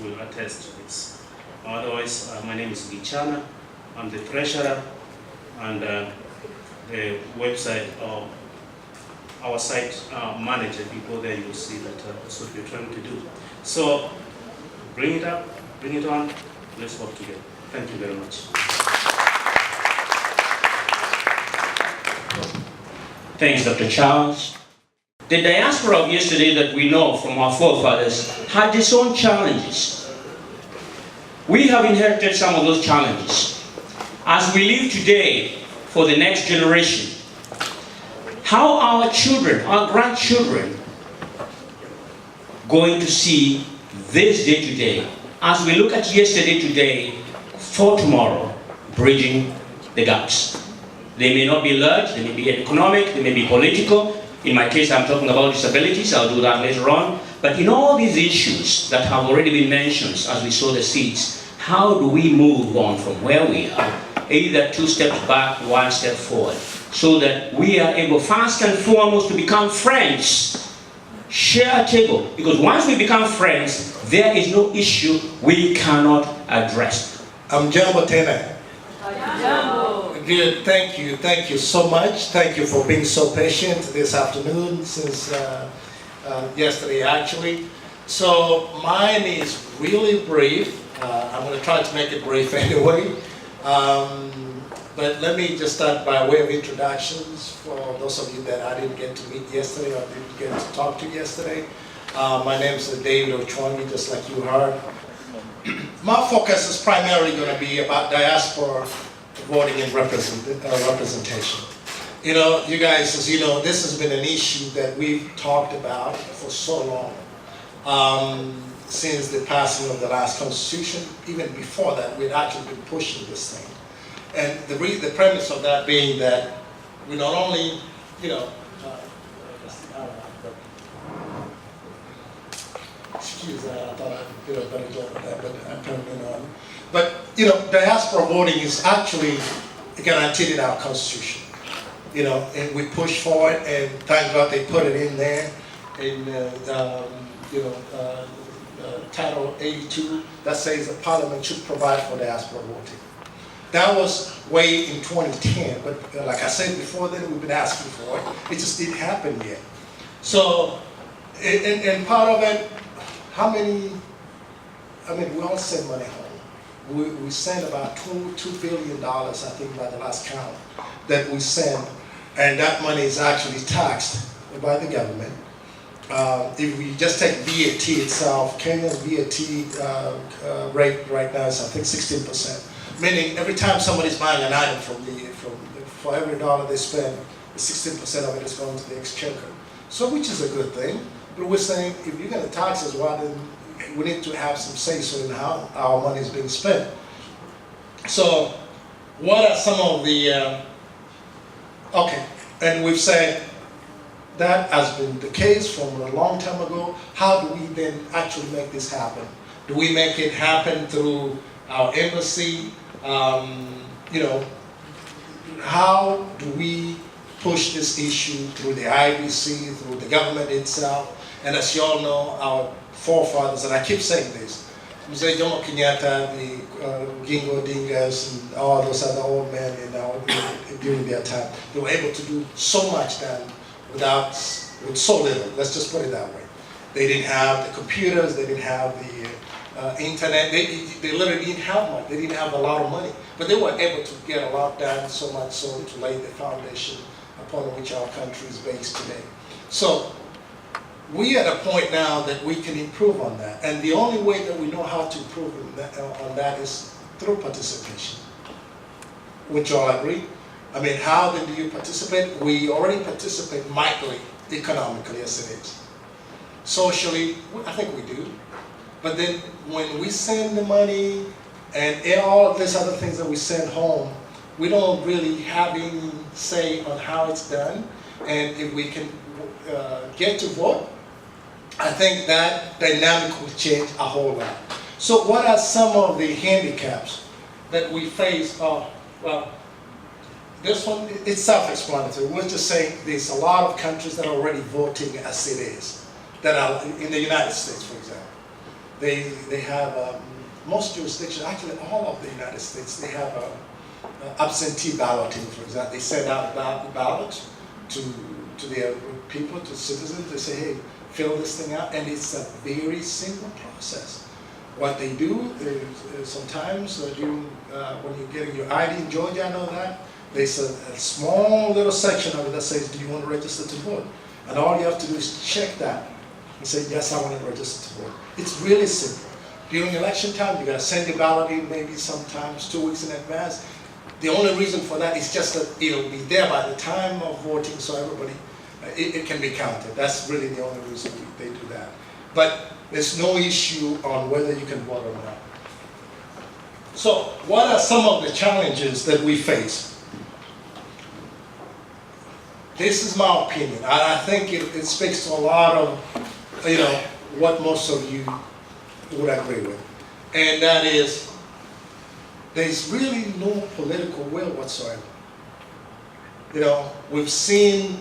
will attest to this. Otherwise, my name is Gichana. I'm the treasurer, and the website, our site manager. If you go there, you'll see that that's what we're trying to do. So bring it up, bring it on. Let's work together. Thank you very much. Thanks, Dr. Charles. The diaspora of yesterday that we know from our forefathers had its own challenges. We have inherited some of those challenges. As we live today for the next generation, how our children, our grandchildren, going to see this day today, as we look at yesterday today for tomorrow, bridging the gaps. They may not be large, they may be economic, they may be political. In my case, I'm talking about disabilities, I'll do that later on. But in all these issues that have already been mentioned as we sow the seeds, how do we move on from where we are, either 2 steps back, 1 step forward, so that we are able, first and foremost, to become friends, share a table. Because once we become friends, there is no issue we cannot address. I'm Jambo Tene. Good, thank you so much. Thank you for being so patient this afternoon, since yesterday actually. So mine is really brief. I'm going to try to make it brief anyway. But let me just start by way of introductions for those of you that I didn't get to meet yesterday or didn't get to talk to yesterday. My name is David Ochwangi, just like you heard. My focus is primarily going to be about diaspora voting and representation. You know, you guys, as you know, this has been an issue that we've talked about for so long. Since the passing of the last constitution, even before that, we'd actually been pushing this thing. And the premise of that being that we not only, you know, excuse me, I thought I'd do a better job of that, but apparently not. But, you know, diaspora voting is actually guaranteed in our constitution. You know, and we push for it, and thank God they put it in there in, Title 82 that says that Parliament should provide for diaspora voting. That was way in 2010, but like I said before then, we've been asking for it. It just didn't happen yet. So, and part of it, how many, I mean, we all send money home. We send about $2 billion, I think, by the last count, that we send, and that money is actually taxed by the government. If we just take VAT itself, Kenya's VAT rate right now is, I think, 16%. Meaning, every time somebody's buying an item for every dollar they spend, 16% of it is going to the exchequer. So, which is a good thing. But we're saying, if you're going to tax us, well, then we need to have some say-so in how our money is being spent. So, what are some of the, okay, and we've said that has been the case from a long time ago. How do we then actually make this happen? Do we make it happen through our embassy? You know, how do we push this issue through the IBC, through the government itself? And as you all know, our forefathers, and I keep saying this, Mzee Jomo Kenyatta, the Gingo Dingas, and all those other old men during their time, they were able to do so much then with so little. Let's just put it that way. They didn't have the computers, they didn't have the internet, they literally didn't have much, they didn't have a lot of money, but they were able to get a lot done, so much so to lay the foundation upon which our country is based today. So, we are at a point now that we can improve on that, and the only way that we know how to improve on that is through participation. Would you all agree? I mean, how then do you participate? We already participate mightily, economically as it is. Socially, I think we do. But then when we send the money and all of these other things that we send home, we don't really have any say on how it's done. And if we can get to vote, I think that dynamic will change a whole lot. So what are some of the handicaps that we face? Oh, well, this one, it's self-explanatory. We're just saying there's a lot of countries that are already voting as it is, that are in the United States, for example. they have, most jurisdictions, actually all of the United States, they have absentee balloting, for example. They send out ballots to their people, to citizens. They say, hey, fill this thing out, and it's a very simple process. What they do is sometimes when you're getting your ID in Georgia, I know that, there's a small little section of it that says, do you want to register to vote? And all you have to do is check that and say, yes, I want to register to vote. It's really simple. During election time, you got to send your ballot in maybe sometimes 2 weeks in advance. The only reason for that is just that it'll be there by the time of voting, so everybody, it can be counted. That's really the only reason they do that. But there's no issue on whether you can vote or not. So what are some of the challenges that we face? This is my opinion. I think it speaks to a lot of, what most of you would agree with. And that is, there's really no political will whatsoever. We've seen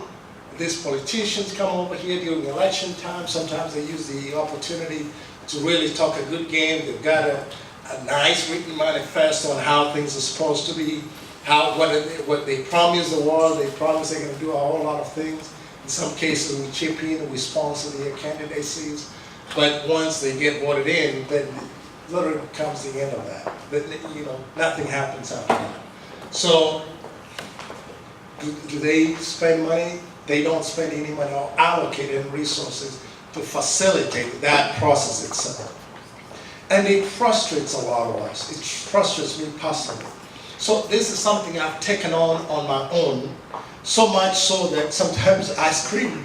these politicians come over here during election time. Sometimes they use the opportunity to really talk a good game. They've got a nice written manifesto on how things are supposed to be, what they promise the world. They promise they're going to do a whole lot of things. In some cases, we chip in and we sponsor their candidacies. But once they get voted in, then literally comes the end of that. But, nothing happens after that. So, do they spend money? They don't spend any money or allocate any resources to facilitate that process itself. And it frustrates a lot of us. It frustrates me personally. So this is something I've taken on my own, so much so that sometimes I scream.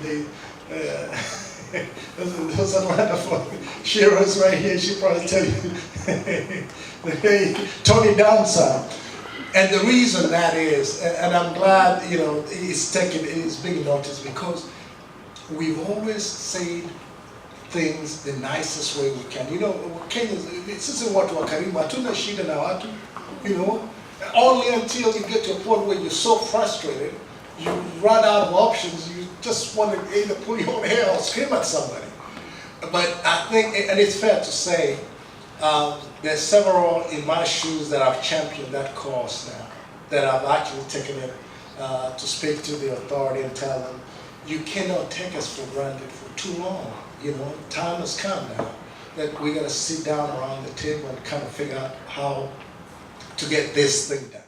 There's a wonderful Shira's right here, she'll probably tell you, Tony Dancer. And the reason that is, and I'm glad, it's being noticed, because we've always said things the nicest way we can. Kenyans, sisi watu wa karimu, hatuna shida na watu, only until you get to a point where you're so frustrated, you run out of options, you just want to either pull your own hair or scream at somebody. But I think, and it's fair to say, there's several in my shoes that I've championed that cause now, that I've actually taken it to speak to the authority and tell them, you cannot take us for granted for too long. Time has come now that we're going to sit down around the table and kind of figure out how to get this thing done.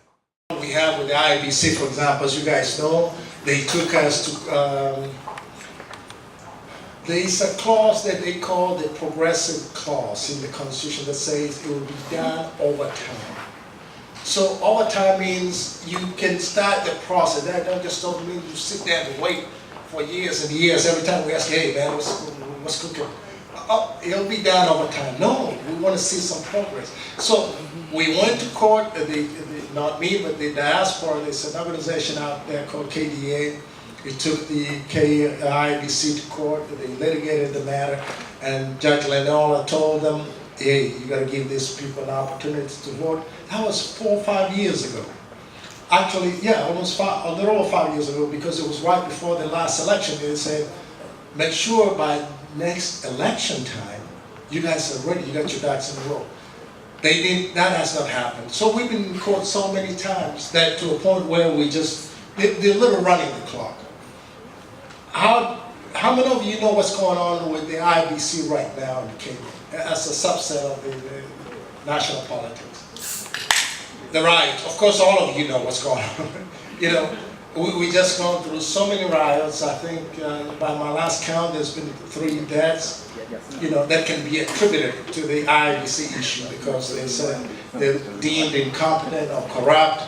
We have with the IBC, for example, as you guys know, they took us to, there's a clause that they call the progressive clause in the Constitution that says it will be done over time. So over time means you can start the process. That don't mean you sit there and wait for years and years. Every time we ask, hey man, what's cooking? It'll be done over time. No, we want to see some progress. So we went to court, not me, but the Diaspora. There's an organization out there called KDA. We took the IBC to court. They litigated the matter, and Judge Lenola told them, hey, you got to give these people an opportunity to vote. That was 4 or 5 years ago. Actually, yeah, a little over 5 years ago, because it was right before the last election. They said, make sure by next election time, you guys are ready, you got your ducks in a row. That has not happened. So we've been in court so many times that to a point where they're literally running the clock. How many of you know what's going on with the IBC right now in Kenya as a subset of the national politics? The right, of course, all of you know what's going on. We just gone through so many riots. I think by my last count, there's been 3 deaths. That can be attributed to the IBC issue because they're deemed incompetent or corrupt.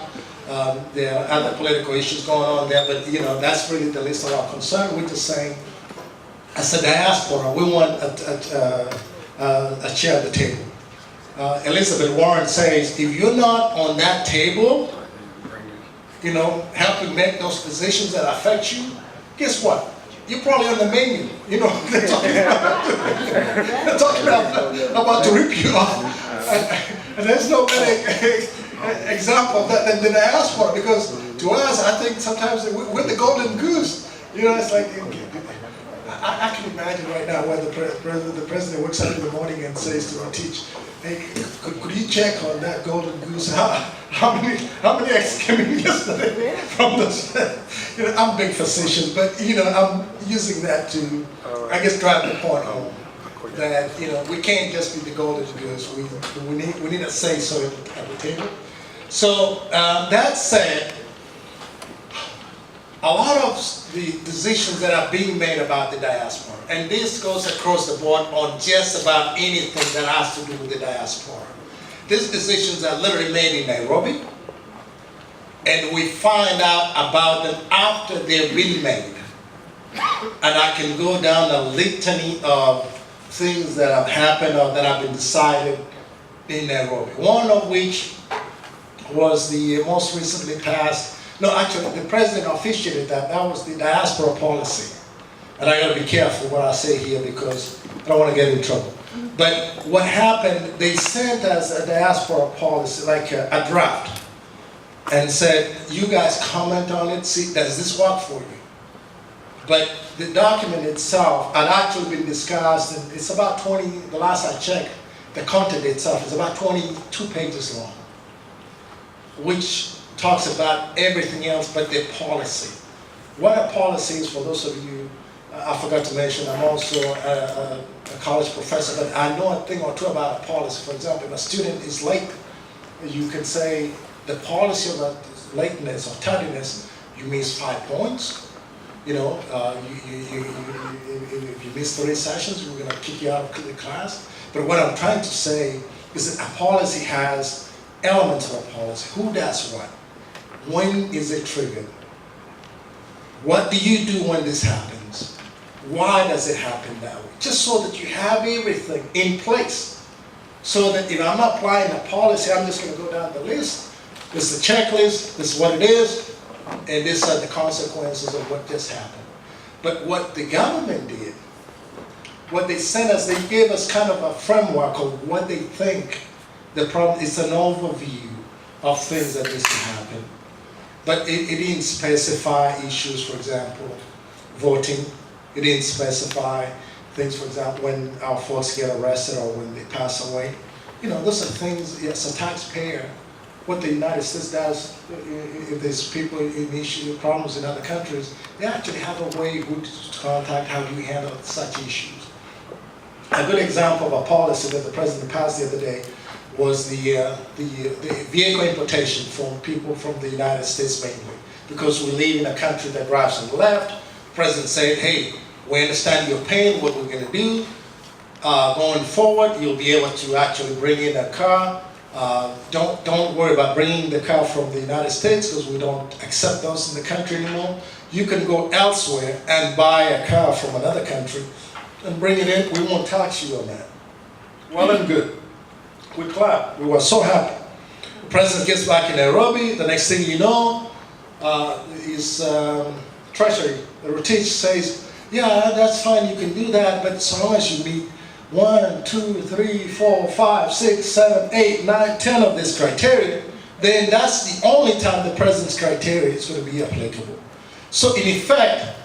There are other political issues going on there, but that's really the least of our concern. We're just saying, as a diaspora, we want a chair at the table. Elizabeth Warren says, if you're not on that table, helping make those decisions that affect you, guess what? You're probably on the menu. They're talking about to rip you off. And there's no better example of that than the Diaspora, because to us, I think sometimes we're the golden goose. It's like, I can imagine right now where the president wakes up in the morning and says to our teacher, hey, could you check on that golden goose? How many eggs came in yesterday from those? You know, I'm being facetious, but you know, I'm using that to, I guess, drive the point home that you know we can't just be the golden goose. We need a say so at the table. So that said, a lot of the decisions that are being made about the diaspora, and this goes across the board on just about anything that has to do with the diaspora. These decisions are literally made in Nairobi, and we find out about them after they've been made. And I can go down a litany of things that have happened or that have been decided in Nairobi. One of which was the most recently passed, no, actually the president officiated that was the diaspora policy. And I gotta be careful what I say here because I don't want to get in trouble. But what happened, they sent us a diaspora policy, like a draft, and said, you guys comment on it, see, does this work for you? But the document itself had actually been discussed, and it's about 20, the last I checked, the content itself is about 22 pages long, which talks about everything else but the policy. What a policy is, for those of you, I forgot to mention, I'm also a college professor, but I know a thing or two about a policy. For example, if a student is late, you can say the policy of lateness or tardiness, you miss 5 points. You know, if you miss 3 sessions, we're going to kick you out of the class. But what I'm trying to say is that a policy has elements of a policy. Who does what? When is it triggered? What do you do when this happens? Why does it happen that way? Just so that you have everything in place. So that if I'm applying a policy, I'm just going to go down the list. This is the checklist, this is what it is, and these are the consequences of what just happened. But what the government did, what they sent us, they gave us kind of a framework of what they think the problem is, an overview of things that needs to happen. But it didn't specify issues, for example, voting. It didn't specify things, for example, when our folks get arrested or when they pass away. You know, those are things, as a taxpayer, what the United States does, if there's people in issue problems in other countries, they actually have a way who to contact, how do we handle such issues. A good example of a policy that the president passed the other day was the vehicle importation from people from the United States mainly. Because we live in a country that drives on the left, the president said, hey, we understand your pain, what we're going to do. Going forward, you'll be able to actually bring in a car. Don't worry about bringing the car from the United States because we don't accept those in the country anymore. You can go elsewhere and buy a car from another country and bring it in. We won't tax you on that. Well and good. We clapped. We were so happy. The president gets back in Nairobi. The next thing you know, his treasury, the Rotich says, yeah, that's fine, you can do that, but so long as you meet 1, 2, 3, 4, 5, 6, 7, 8, 9, 10 of this criteria, then that's the only time the president's criteria is going to be applicable. So in effect,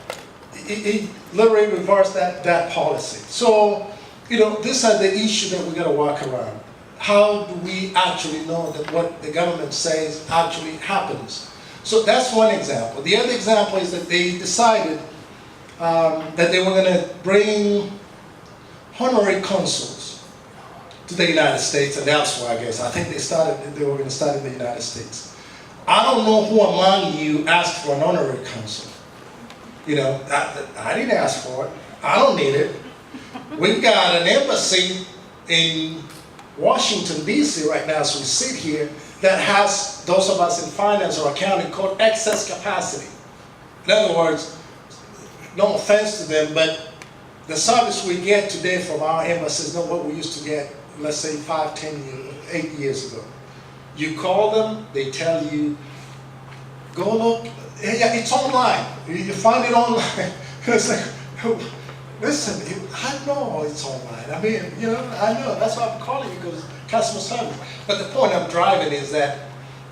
it literally reversed that policy. So, you know, these are the issues that we got to work around. How do we actually know that what the government says actually happens? So that's one example. The other example is that they decided that they were going to bring honorary consuls to the United States and elsewhere, I guess. I think they were going to start in the United States. I don't know who among you asked for an honorary consul. You know, I didn't ask for it. I don't need it. We've got an embassy in Washington, D.C. right now, as we sit here, that has, those of us in finance or accounting, called excess capacity. In other words, no offense to them, but the service we get today from our embassy is not what we used to get, let's say 5, 10 years, 8 years ago. You call them, they tell you, go look, yeah, it's online. You find it online. It's like, listen, I know it's online. I mean, you know, I know. That's why I'm calling you, because customer service. But the point I'm driving is that,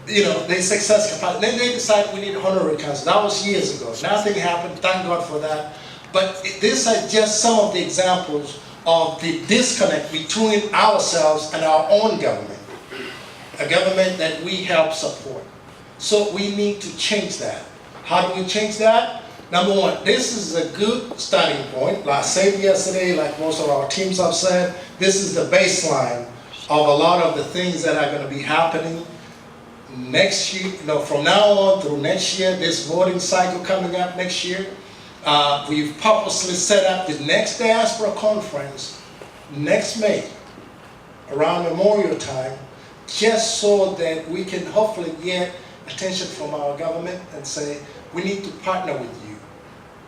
you know, they success capacity. Then they decide we need honorary counsel. That was years ago. Nothing happened. Thank God for that. But these are just some of the examples of the disconnect between ourselves and our own government, a government that we help support. So we need to change that. How do we change that? Number one, this is a good starting point. Like I said yesterday, like most of our teams have said, this is the baseline of a lot of the things that are going to be happening next year, from now on through next year, this voting cycle coming up next year. We've purposely set up the next Diaspora conference next May, around Memorial time, just so that we can hopefully get attention from our government and say, we need to partner with you.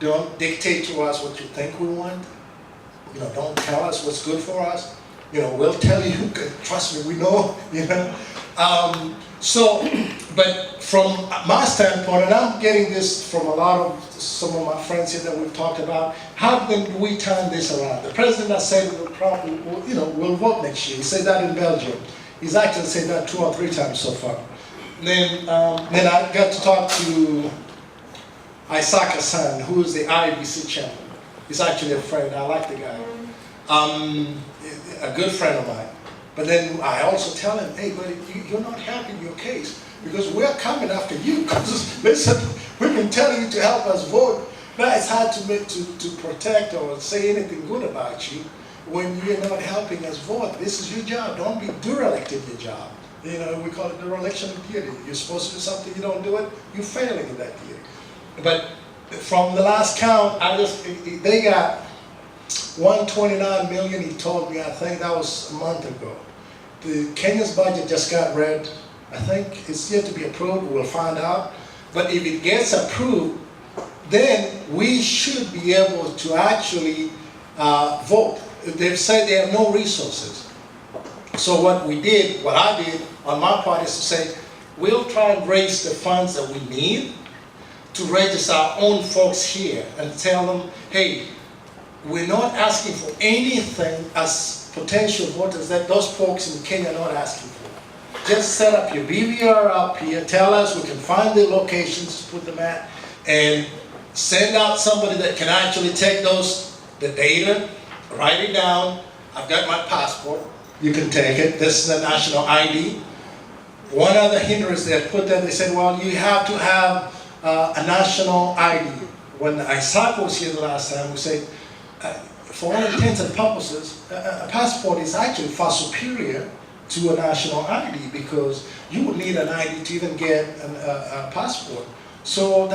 Don't dictate to us what you think we want. Don't tell us what's good for us. We'll tell you, trust me, we know, but from my standpoint, and I'm getting this from some of my friends here that we've talked about, how can we turn this around? The president has said we'll probably, we'll vote next year. He said that in Belgium. He's actually said that 2 or 3 times so far. Then I got to talk to Isaac Hassan, who is the IBC chairman. He's actually a friend. I like the guy. A good friend of mine. But then I also tell him, hey, buddy, you're not helping your case because we're coming after you. Because listen, we've been telling you to help us vote. Now it's hard to protect or say anything good about you when you're not helping us vote. This is your job. Don't be derelict in your job. We call it dereliction of duty. You're supposed to do something, you don't do it, you're failing in that duty. But from the last count, they got 129 million, he told me, I think that was a month ago. The Kenya's budget just got read. I think it's yet to be approved, we'll find out. But if it gets approved, then we should be able to actually vote. They've said they have no resources. So what I did on my part is to say, we'll try and raise the funds that we need to register our own folks here and tell them, hey, we're not asking for anything as potential voters that those folks in Kenya are not asking for. Just set up your BVR up here, tell us, we can find the locations to put them at, and send out somebody that can actually take the data, write it down. I've got my passport, you can take it, this is a national ID. One other hindrance they had put there, they said, well, you have to have a national ID. When Isaac was here the last time, we said, for all intents and purposes, a passport is actually far superior to a national ID because you would need an ID to even get a passport. So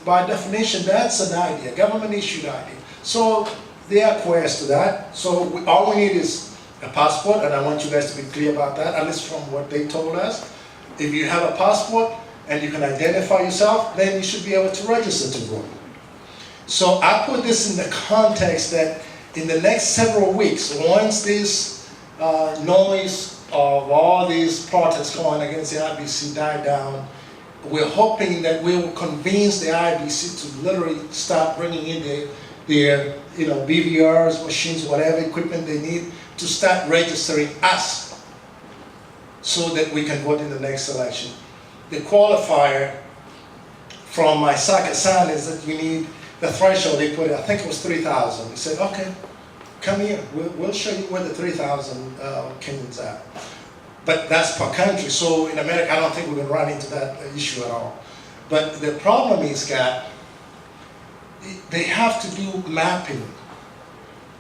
by definition, that's an ID, a government issued ID. So they acquiesced to that. So all we need is a passport, and I want you guys to be clear about that, at least from what they told us. If you have a passport and you can identify yourself, then you should be able to register to vote. So I put this in the context that in the next several weeks, once this noise of all these protests going against the IBC die down, we're hoping that we will convince the IBC to literally start bringing in their BVRs, machines, whatever equipment they need to start registering us so that we can vote in the next election. The qualifier from my Saka-san is that you need the threshold they put, I think it was 3,000. They said, okay, come here, we'll show you where the 3,000 Kenyans are. But that's per country, so in America I don't think we're going to run into that issue at all. But the problem is that they have to do mapping.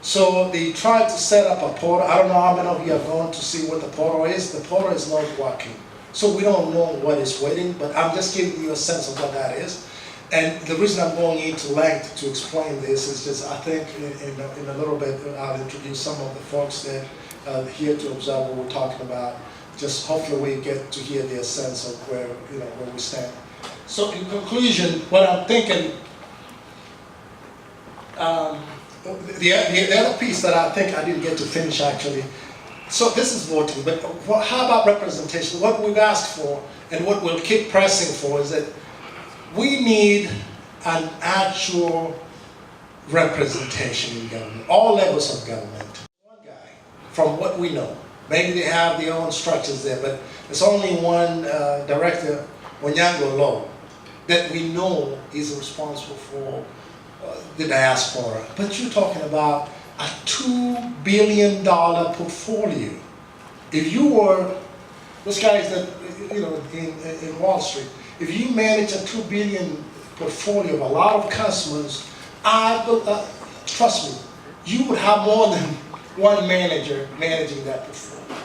So they tried to set up a portal. I don't know how many of you have gone to see what the portal is. The portal is not working. So we don't know what is waiting, but I'm just giving you a sense of what that is. And the reason I'm going into length to explain this is just, I think in a little bit, I'll introduce some of the folks that are here to observe what we're talking about. Just hopefully we get to hear their sense of where we stand. So in conclusion, what I'm thinking, the other piece that I think I didn't get to finish actually, so this is voting, but how about representation? What we've asked for and what we'll keep pressing for is that we need an actual representation in government, all levels of government. One guy, from what we know, maybe they have their own structures there, but there's only one director, Onyango Law, that we know is responsible for the diaspora, but you're talking about a $2 billion portfolio. If you were, those guys that, you know, in Wall Street, if you manage a $2 billion portfolio of a lot of customers, trust me, you would have more than one manager managing that portfolio.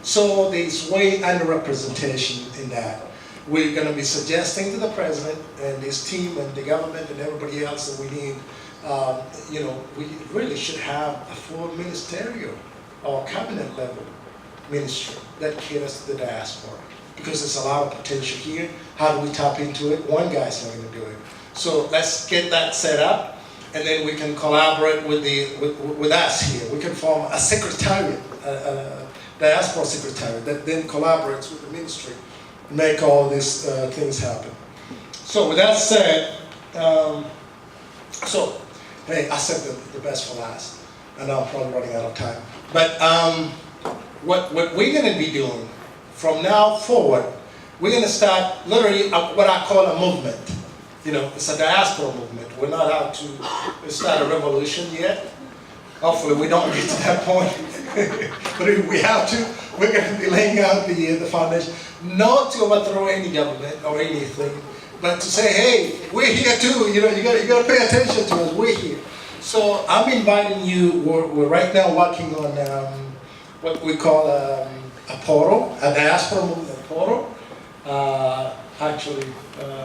So there's way underrepresentation in that. We're going to be suggesting to the president and his team and the government and everybody else that we need, you know, we really should have a full ministerial or cabinet level ministry that caters to the diaspora, because there's a lot of potential here. How do we tap into it? One guy's not going to do it. So let's get that set up, and then we can collaborate with us here. We can form a secretariat, a diaspora secretariat that then collaborates with the ministry, make all these things happen. So with that said, hey, I said the best for last. I know I'm probably running out of time. But what we're going to be doing from now forward, we're going to start literally what I call a movement. You know, it's a diaspora movement. We're not out to start a revolution yet. Hopefully we don't get to that point. But if we have to, we're going to be laying out the foundation, not to overthrow any government or anything, but to say, hey, we're here too. You know, you got to pay attention to us. We're here. So I'm inviting you. We're right now working on what we call a portal, a diaspora movement portal. Actually,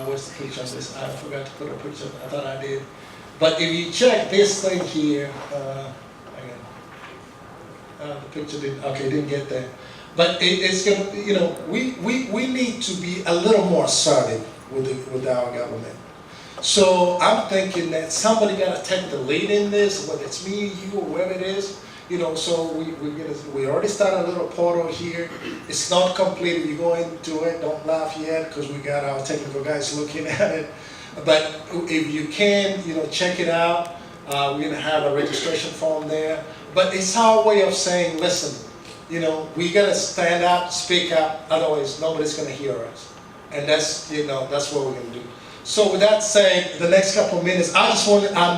where's the picture of this? I forgot to put a picture. I thought I did. But if you check this thing here, the picture didn't get there. But it's gonna, you know, we need to be a little more assertive with our government. So I'm thinking that somebody got to take the lead in this, whether it's me, you, or whoever it is. You know, so we already started a little portal here. It's not complete. If you go into it, don't laugh yet, because we got our technical guys looking at it. But if you can, you know, check it out. We're gonna have a registration form there. But it's our way of saying, listen, you know, we gotta stand up, speak up. Otherwise, nobody's gonna hear us. And that's, you know, that's what we're gonna do. So with that said, the next couple of minutes, I'm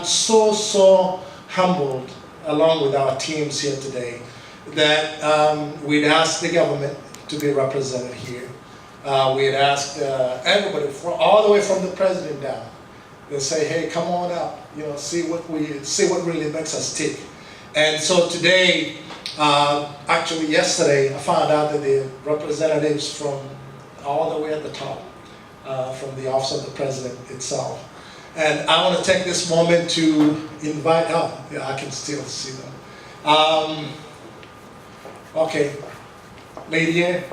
so humbled, along with our teams here today, that we'd asked the government to be represented here. We had asked everybody, all the way from the president down, to say, hey, come on up, you know, see what really makes us tick. And so today, actually yesterday, I found out that the representatives from all the way at the top, from the office of the president itself. And I want to take this moment to invite, I can still see them. Okay, Lydia,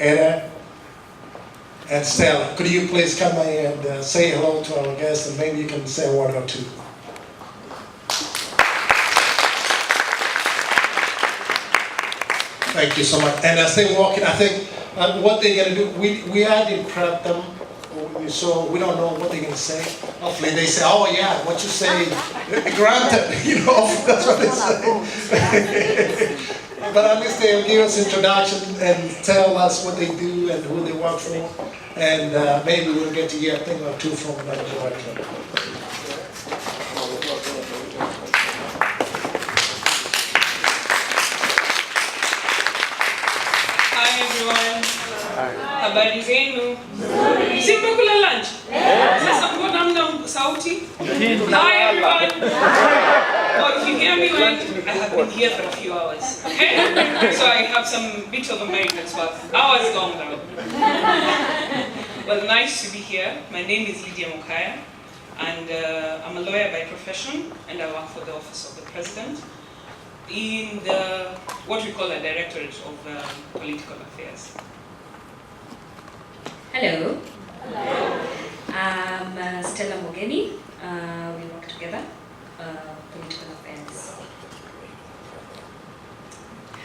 Anna, and Stella, could you please come and say hello to our guests, and maybe you can say a word or two. Thank you so much. And as they're walking, I think what they're going to do, we hadn't prepped them, so we don't know what they're going to say. Hopefully they say, oh yeah, what you say, granted, you know, that's what they say. But at least they'll give us introduction and tell us what they do and who they work for. And maybe we'll get to hear a thing or two from another director. Hi everyone. Habari zenu. Si mmekula lunch? Sasa mbona hamna sauti? Hi everyone. Oh, if you hear me right, I have been here for a few hours. Okay? So I have some bit of American swag. Hours long now. Well, nice to be here. My name is Lydia Mukaya, and I'm a lawyer by profession, and I work for the Office of the President in the, what we call a Directorate of Political Affairs. Hello. I'm Stella Mogeni. We work together, political affairs.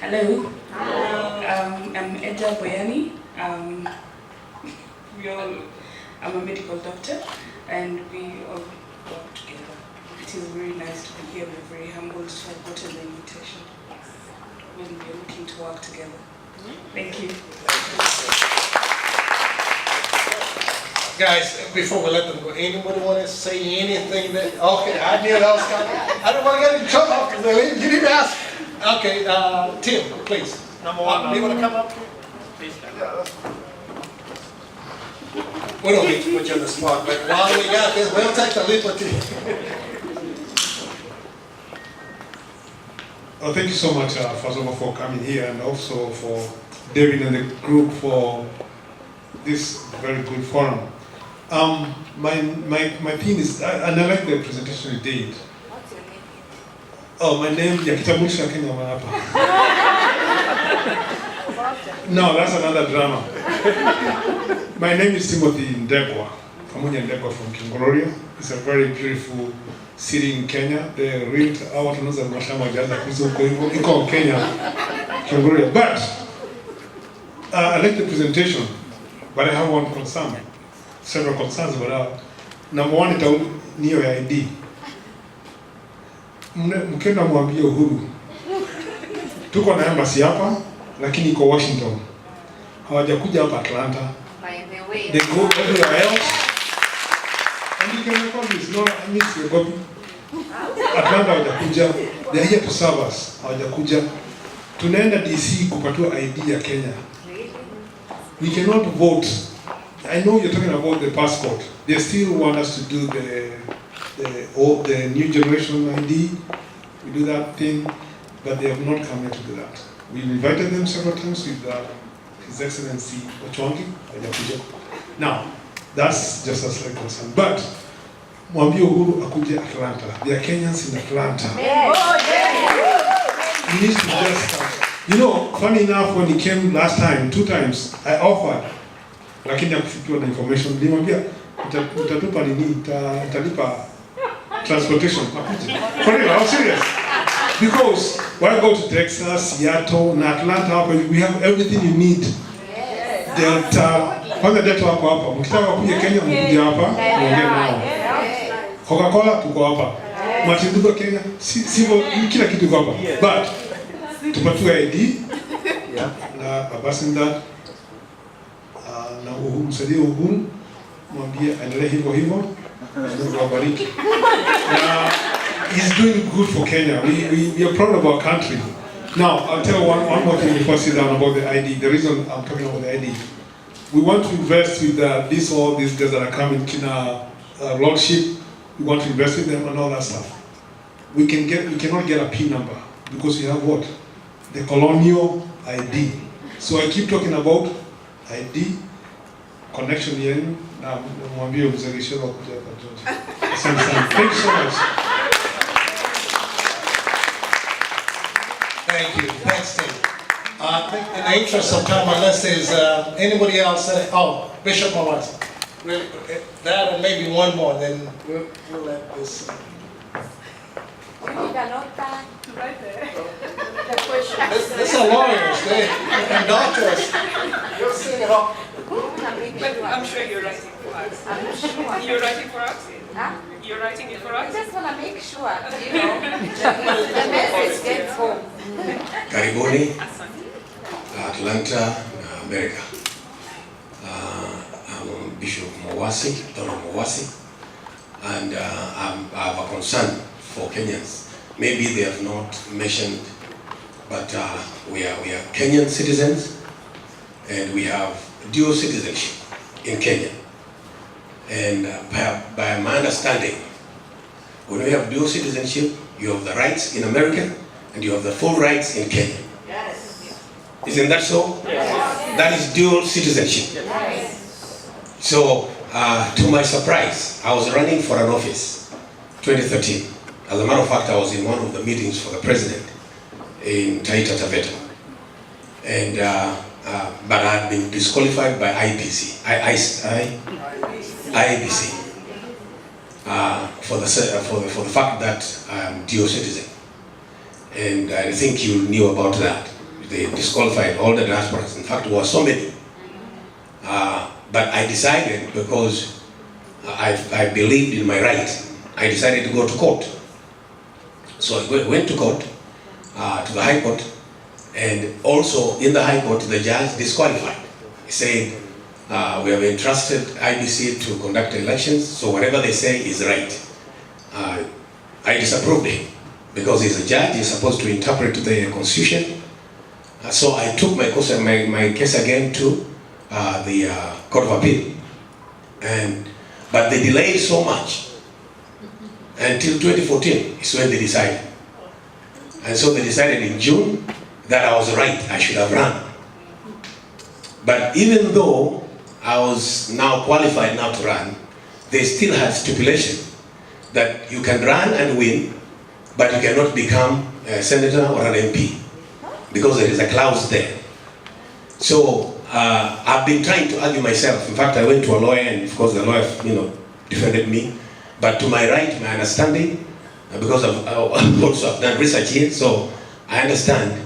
Hello. I'm Edja Boyani. I'm a medical doctor, and we all work together. It is very nice to be here. We're very humbled to have gotten the invitation. When we're looking to work together. Thank you. Guys, before we let them go, anybody want to say anything that, okay, I knew that was coming. I don't want to get in trouble because they leave. You didn't ask. Okay, Tim, please. Number one. You want to come up here? Please stand. We don't need to put you on the spot, but while we got this, we'll take the liberty. Well, thank you so much, first of all, for coming here, and also for David and the group for this very good forum. My thing is, and I like the presentation you did. What's your name? Oh, my name is Yakitabulisha Kenya Mahapa. No, that's another drama. My name is Timothy Ndegwa, Kamunya Ndegwa from Kingoria. It's a very beautiful city in Kenya. The real watu wanaweza mashamba jaza kuzuko iko Kenya, Kingoria. But I like the presentation, but I have one concern. Several concerns, but number one, it's niyo ya ID. Mkenda mwambie Uhuru, tuko na embassy hapa, lakini iko Washington. Hawajakuja hapa Atlanta. By the way. They go everywhere else. And you can record this. No, I miss your copy. Atlanta hawajakuja. They are here to serve us. Hawajakuja. Tunaenda DC kupatiwa ID ya Kenya. We cannot vote. I know you're talking about the passport. They still want us to do the new generation ID. We do that thing, but they have not come here to do that. We invited them several times with His Excellency Ochwangi. Now, that's just a slight concern. But mwambie Uhuru akuje Atlanta. There are Kenyans in Atlanta. We need to just you know, funny enough, when he came last time, 2 times, I offered, lakini hakufikiwa na information. Nilimwambia utatupa nini, utalipa transportation. For real, I'm serious. Because when I go to Texas, Seattle, and Atlanta, we have everything you need. Delta, kwanza Delta wako hapa. Mkitaka kuja Kenya, mkuja hapa, muongee nao. Coca-Cola tuko hapa. Matinduko Kenya, sivyo kila kitu iko hapa. But tupatiwe ID na Abasinda na Uhuru, msaidie Uhuru, mwambie aendelee hivyo hivyo. Mungu awabariki. He's doing good for Kenya. We are proud of our country. Now, I'll tell one more thing before I sit down about the ID. The reason I'm talking about the ID. We want to invest with all these guys that are coming, Kina Lordship. We want to invest with them and all that stuff. We cannot get a PIN number because we have what? The colonial ID. So I keep talking about ID, connection here. Now, mwambie mzalishaji wa kuja hapa George. Asante sana. Thank you so much. Thank you. Thanks, Tim. I think in the interest of time, unless there's anybody else, Bishop Mawasa. Really, that and maybe one more, then we'll let this. You need a notepad to write the questions. This are lawyers, and doctors. You'll see it all. But I'm sure you're writing for us. I'm sure. You're writing for us? Huh? You're writing it for I us? just want to make sure, you know, the message gets home. Karibuni Atlanta, America. I'm Bishop Mawasi, Dr. Mawasi, and I have a concern for Kenyans. Maybe they have not mentioned, but we are Kenyan citizens, and we have dual citizenship in Kenya. And by my understanding, when we have dual citizenship, you have the rights in America and you have the full rights in Kenya. Yes. Isn't that so? Yes. That is dual citizenship. Yes. So, to my surprise, I was running for an office 2013. As a matter of fact, I was in one of the meetings for the president in Taita Taveta. And, but I had been disqualified by IBC for the fact that I'm dual citizen. And I think you knew about that. They disqualified all the diasporas. In fact, there were so many. But I decided, because I believed in my right, I decided to go to court. So I went to court, to the High Court, and also in the High Court, the judge disqualified. He said, We have entrusted IBC to conduct elections, so whatever they say is right. I disapproved him because he's a judge, he's supposed to interpret the constitution. So I took my case again to the Court of Appeal. But they delayed so much until 2014 is when they decided. And so they decided in June that I was right, I should have run. But even though I was now qualified now to run, they still had stipulation that you can run and win, but you cannot become a senator or an MP, because there is a clause there. So I've been trying to argue myself. In fact, I went to a lawyer, and of course the lawyer, defended me. But to my right, my understanding, because I've also done research here, so I understand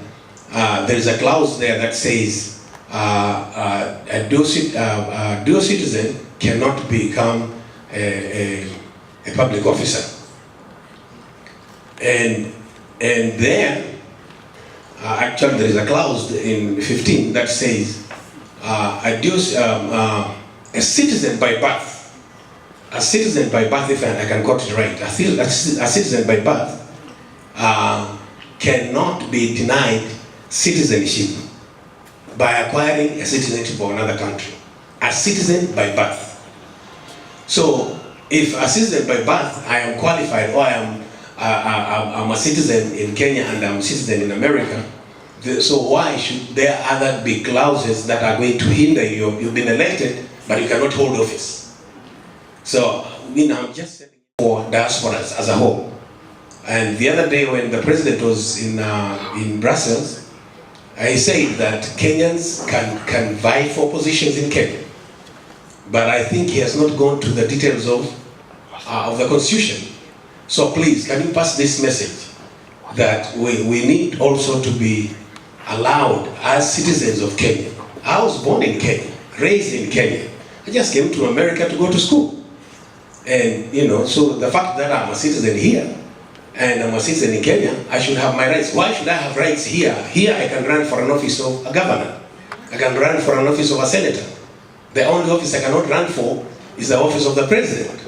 there is a clause there that says a dual citizen cannot become a public officer. And there, actually there is a clause in 15 that says a citizen by birth. A citizen by birth, if I can quote it right, a citizen by birth cannot be denied citizenship by acquiring a citizenship of another country. A citizen by birth. So, if a citizen by birth, I am qualified, or I'm a citizen in Kenya and I'm a citizen in America, so why should there other be clauses that are going to hinder you? You've been elected, but you cannot hold office. So, I'm just saying for diasporas as a whole. And the other day when the president was in Brussels, he said that Kenyans can vie for positions in Kenya. But I think he has not gone to the details of the constitution. So please, can you pass this message that we need also to be allowed as citizens of Kenya. I was born in Kenya, raised in Kenya. I just came to America to go to school. And, so the fact that I'm a citizen here, and I'm a citizen in Kenya, I should have my rights. Why should I have rights here? Here I can run for an office of a governor. I can run for an office of a senator. The only office I cannot run for is the office of the president.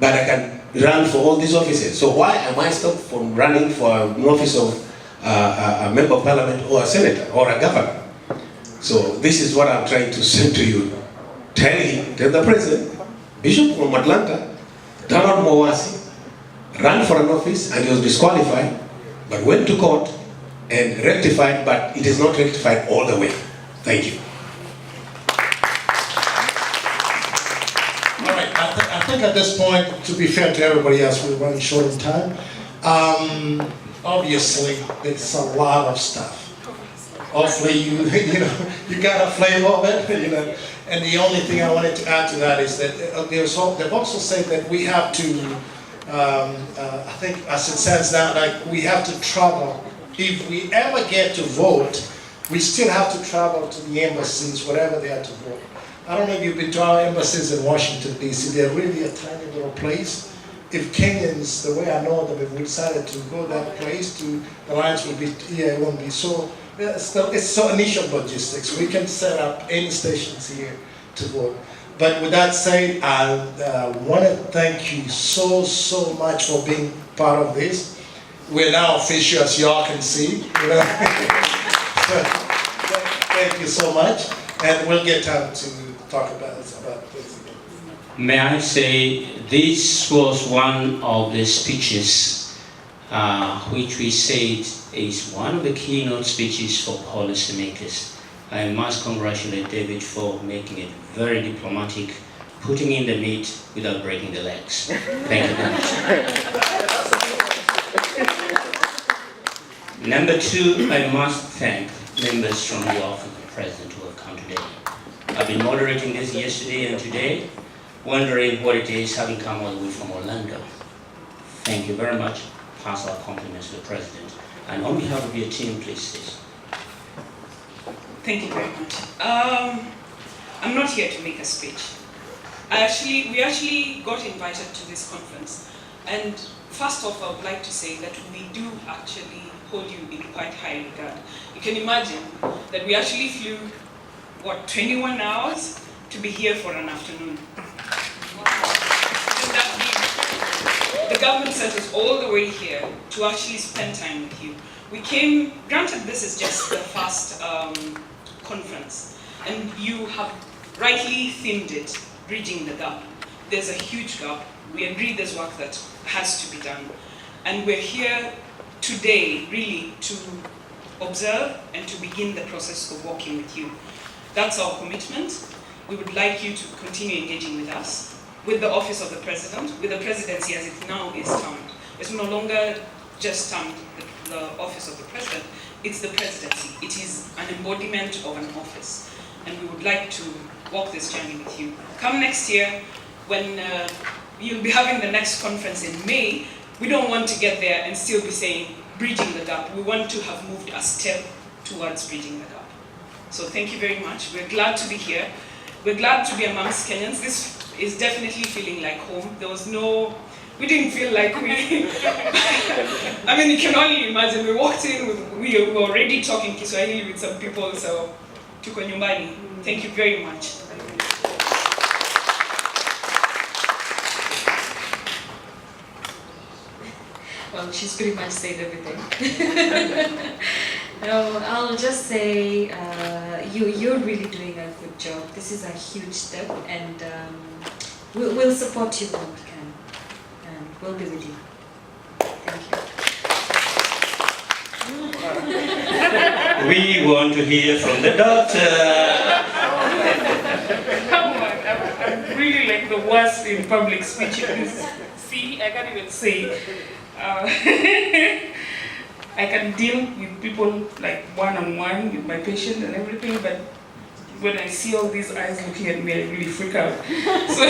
But I can run for all these offices. So why am I stopped from running for an office of a member of parliament or a senator or a governor? So this is what I'm trying to say to you. Tell the president, Bishop from Atlanta, Donald Mowasi, ran for an office and he was disqualified, but went to court and rectified, but it is not rectified all the way. Thank you. All right, I think at this point, to be fair to everybody else, we're running short on time. Obviously, it's a lot of stuff. Hopefully, you got a flavor of it, And the only thing I wanted to add to that is that they've also said that we have to, I think as it says now, like we have to travel. If we ever get to vote, we still have to travel to the embassies, whatever they are to vote. I don't know if you've been to our embassies in Washington, D.C. They're really a tiny little place. If Kenyans, the way I know them, if we decided to go that place, the lines would be, it won't be so. It's so initial logistics. We can set up any stations here to vote. But with that said, I want to thank you so much for being part of this. We're now official, as y'all can see. Thank you so much, and we'll get time to talk about this again. May I say, this was one of the speeches which we said is one of the keynote speeches for policymakers. I must congratulate David for making it very diplomatic, putting in the meat without breaking the legs. Thank you very much. Number two, I must thank members from the office of the President who have come today. I've been moderating this yesterday and today, wondering what it is having come all the way from Orlando. Thank you very much. Pass our compliments to the President. And on behalf of your team, please sit. Thank you very much. I'm not here to make a speech. We actually got invited to this conference. And first off, I would like to say that we do actually hold you in quite high regard. You can imagine that we actually flew, 21 hours to be here for an afternoon. The government sent us all the way here to actually spend time with you. We came, granted this is just the first conference, and you have rightly themed it, bridging the gap. There's a huge gap. We agree there's work that has to be done. And we're here today, really, to observe and to begin the process of working with you. That's our commitment. We would like you to continue engaging with us, with the Office of the President, with the Presidency as it now is termed. It's no longer just termed the Office of the President, it's the Presidency. It is an embodiment of an office. And we would like to walk this journey with you. Come next year, when you'll be having the next conference in May, we don't want to get there and still be saying, bridging the gap. We want to have moved a step towards bridging the gap. So thank you very much. We're glad to be here. We're glad to be amongst Kenyans. This is definitely feeling like home. There was no, we didn't feel like we, I mean, you can only imagine, we walked in, we were already talking Kiswahili with some people, so tuko nyumbani. Thank you very much. Well, she's pretty much said everything. No, I'll just say you're really doing a good job. This is a huge step, and we'll support you when we can, and we'll be with you. Thank you. We want to hear from the doctor. Come on, I'm really like the worst in public speeches. See, I can't even say. I can deal with people like one-on-one with my patient and everything, but when I see all these eyes looking at me, I really freak out. So,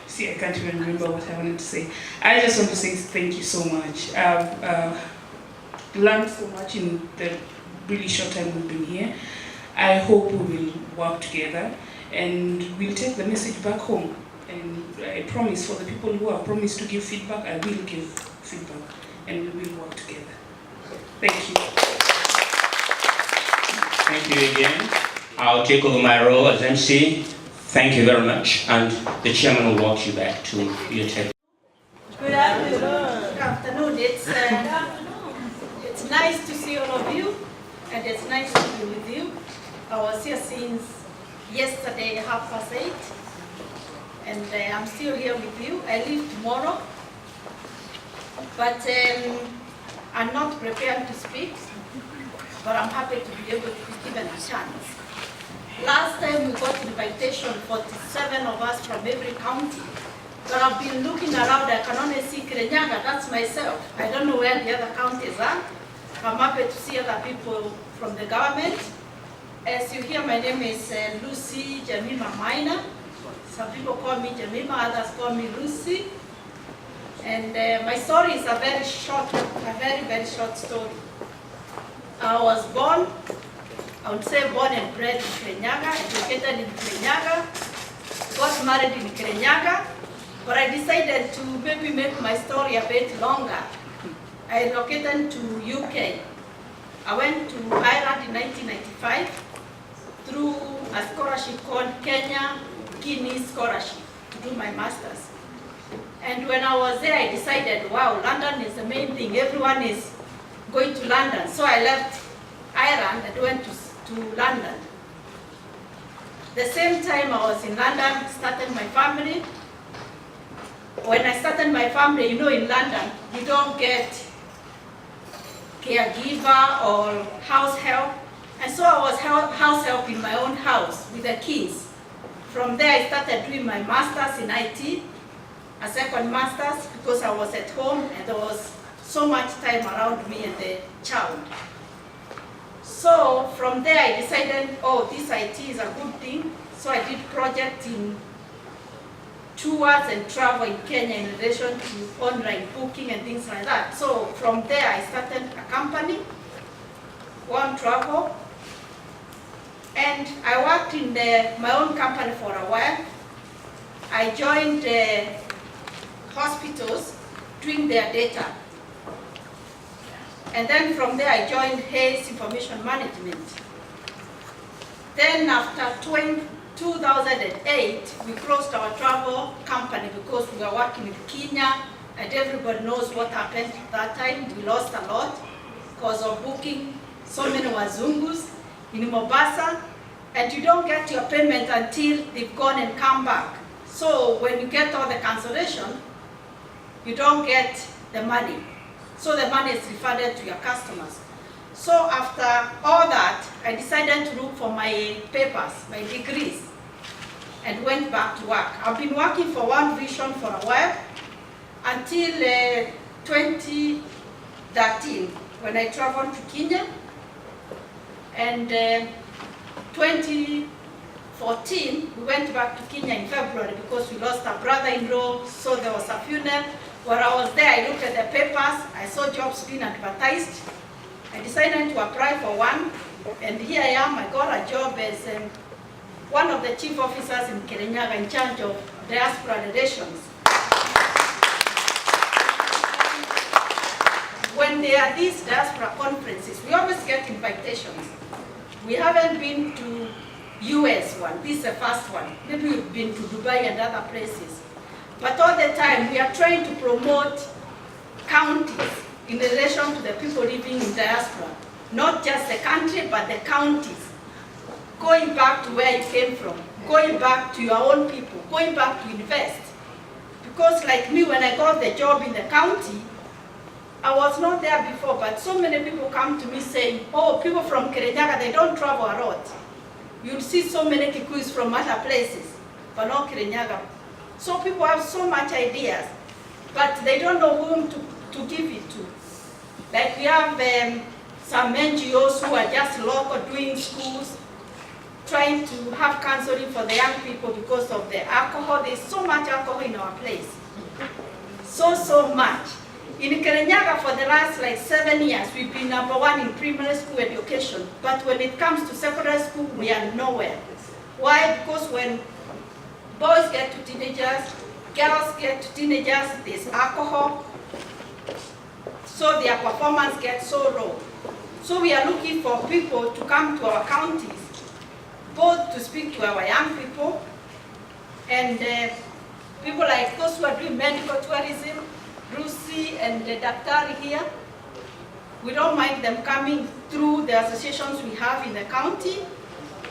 see, I can't even remember what I wanted to say. I just want to say thank you so much. I've learned so much in the really short time we've been here. I hope we will work together and we'll take the message back home. And I promise, for the people who have promised to give feedback, I will give feedback, and we will work together. Thank you. Thank you again. I'll take over my role as MC. Thank you very much, and the chairman will walk you back to your table. Good afternoon. Good afternoon. It's nice to see all of you, and it's nice to be with you. I was here since yesterday, 8:30. And I'm still here with you. I leave tomorrow, but I'm not prepared to speak, but I'm happy to be able to be given a chance. Last time we got invitation, 47 of us from every county, but I've been looking around, I can only see Kirinyaga, that's myself. I don't know where the other counties are. I'm happy to see other people from the government. As you hear, my name is Lucy Jamima Maina. Some people call me Jamima, others call me Lucy. And my story is a very short story. I was born, I would say born and bred in Kirinyaga, educated in Kirinyaga, got married in Kirinyaga, but I decided to maybe make my story a bit longer. I relocated to UK. I went to Ireland in 1995 through a scholarship called Kenya Guinea Scholarship to do my master's. And when I was there, I decided, wow, London is the main thing. Everyone is going to London. So I left Ireland and went to London. The same time I was in London, started my family. When I started my family, you know, in London, you don't get caregiver or house help. And so I was house help in my own house with the kids. From there, I started doing my master's in IT, a second master's, because I was at home and there was so much time around me and the child. So from there, I decided, oh, this IT is a good thing. So I did projects in tours and travel in Kenya in relation to online booking and things like that. So from there, I started a company, One Travel. And I worked in my own company for a while. I joined hospitals doing their data. And then from there I joined Hayes Information Management. Then after 2008, we closed our travel company because we were working with Kenya, and everybody knows what happened that time. We lost a lot because of booking so many wazungus in Mombasa, and you don't get your payment until they've gone and come back. So when you get all the cancellation, you don't get the money. So the money is refunded to your customers. So after all that, I decided to look for my papers, my degrees, and went back to work. I've been working for One Vision for a while until 2013 when I traveled to Kenya, and 2014 we went back to Kenya in February because we lost a brother-in-law, so there was a funeral. When I was there, I looked at the papers, I saw jobs being advertised. I decided to apply for one, and here I am. I got a job as one of the chief officers in Kirinyaga in charge of diaspora relations. When there are these diaspora conferences, we always get invitations. We haven't been to US one, this is the first one. Maybe we've been to Dubai and other places. But all the time, we are trying to promote counties in relation to the people living in diaspora. Not just the country, but the counties. Going back to where you came from, going back to your own people, going back to invest. Because like me, when I got the job in the county, I was not there before, but so many people come to me saying, oh, people from Kirinyaga, they don't travel a lot. You'll see so many Kikuis from other places, but not Kirinyaga. So people have so much ideas, but they don't know whom to give it to. Like we have some NGOs who are just local doing schools, trying to have counseling for the young people because of the alcohol. There's so much alcohol in our place. So much. In Kirinyaga for the last like 7 years, we've been #1 in primary school education. But when it comes to secondary school, we are nowhere. Why? Because when boys get to teenagers, girls get to teenagers, there's alcohol. So their performance gets so low. So we are looking for people to come to our counties, both to speak to our young people and people like those who are doing medical tourism, Lucy and the Daktari here. We don't mind them coming through the associations we have in the county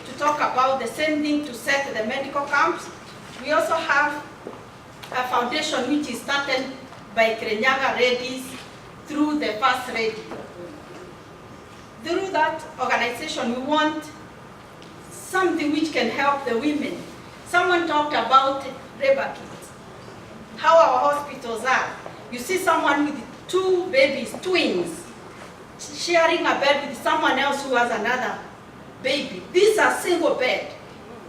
to talk about the same thing, to set the medical camps. We also have a foundation which is started by Kirinyaga ladies through the First Lady. Through that organization, we want something which can help the women. Someone talked about labor kits, how our hospitals are. You see someone with 2 babies, twins, sharing a bed with someone else who has another baby. These are single bed,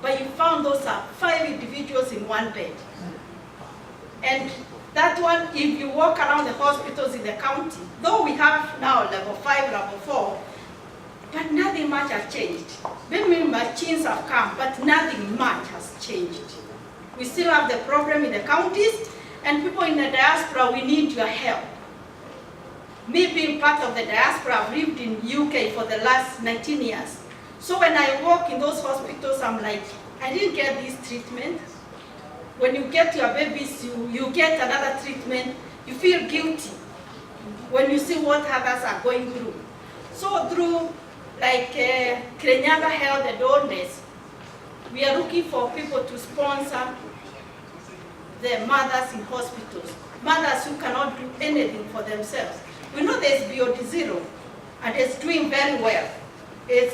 but you found those are 5 individuals in one bed. And that one, if you walk around the hospitals in the county, though we have now level 5, level 4, but nothing much has changed. Maybe machines have come, but nothing much has changed. We still have the problem in the counties, and people in the diaspora, we need your help. Me being part of the diaspora, I've lived in UK for the last 19 years. So when I walk in those hospitals, I'm like, I didn't get this treatment. When you get your babies, you get another treatment, you feel guilty when you see what others are going through. So through like Kirinyaga Health and Donors, we are looking for people to sponsor the mothers in hospitals, mothers who cannot do anything for themselves. We know there's BOD Zero, and it's doing very well. It's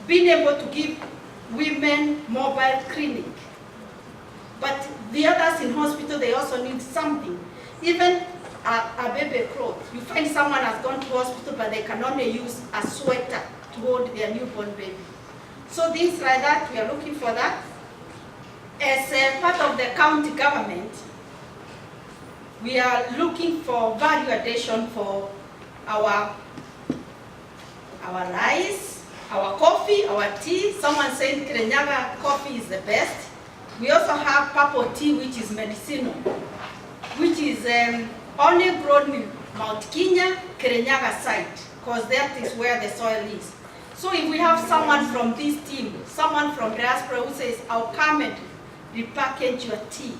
being able to give women mobile clinic. But the others in hospital, they also need something. Even a baby clothes. You find someone has gone to hospital, but they can only use a sweater to hold their newborn baby. So things like that, we are looking for that. As a part of the county government, we are looking for value addition for our rice, our coffee, our tea. Someone said Kirinyaga coffee is the best. We also have purple tea, which is medicinal, which is only grown in Mount Kenya, Kirinyaga site, because that is where the soil is. So if we have someone from this team, someone from Diaspora who says, I'll come and repackage your tea,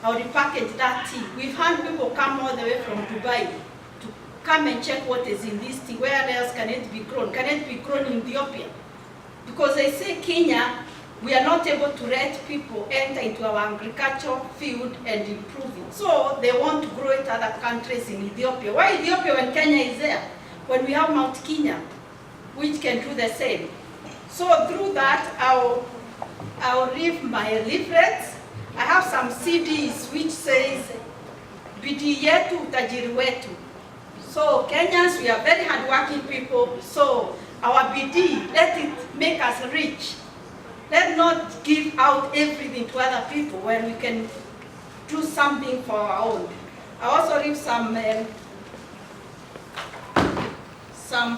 I'll repackage that tea. We've had people come all the way from Dubai to come and check what is in this tea. Where else can it be grown? Can it be grown in Ethiopia? Because they say Kenya, we are not able to let people enter into our agricultural field and improve it. So they want to grow it other countries in Ethiopia. Why Ethiopia when Kenya is there? When we have Mount Kenya, which can do the same. So through that, I'll leave my leaflets. I have some CDs which says, Bidii yetu utajiri wetu. So Kenyans, we are very hardworking people. So our bidii, let it make us rich. Let's not give out everything to other people when we can do something for our own. I also leave some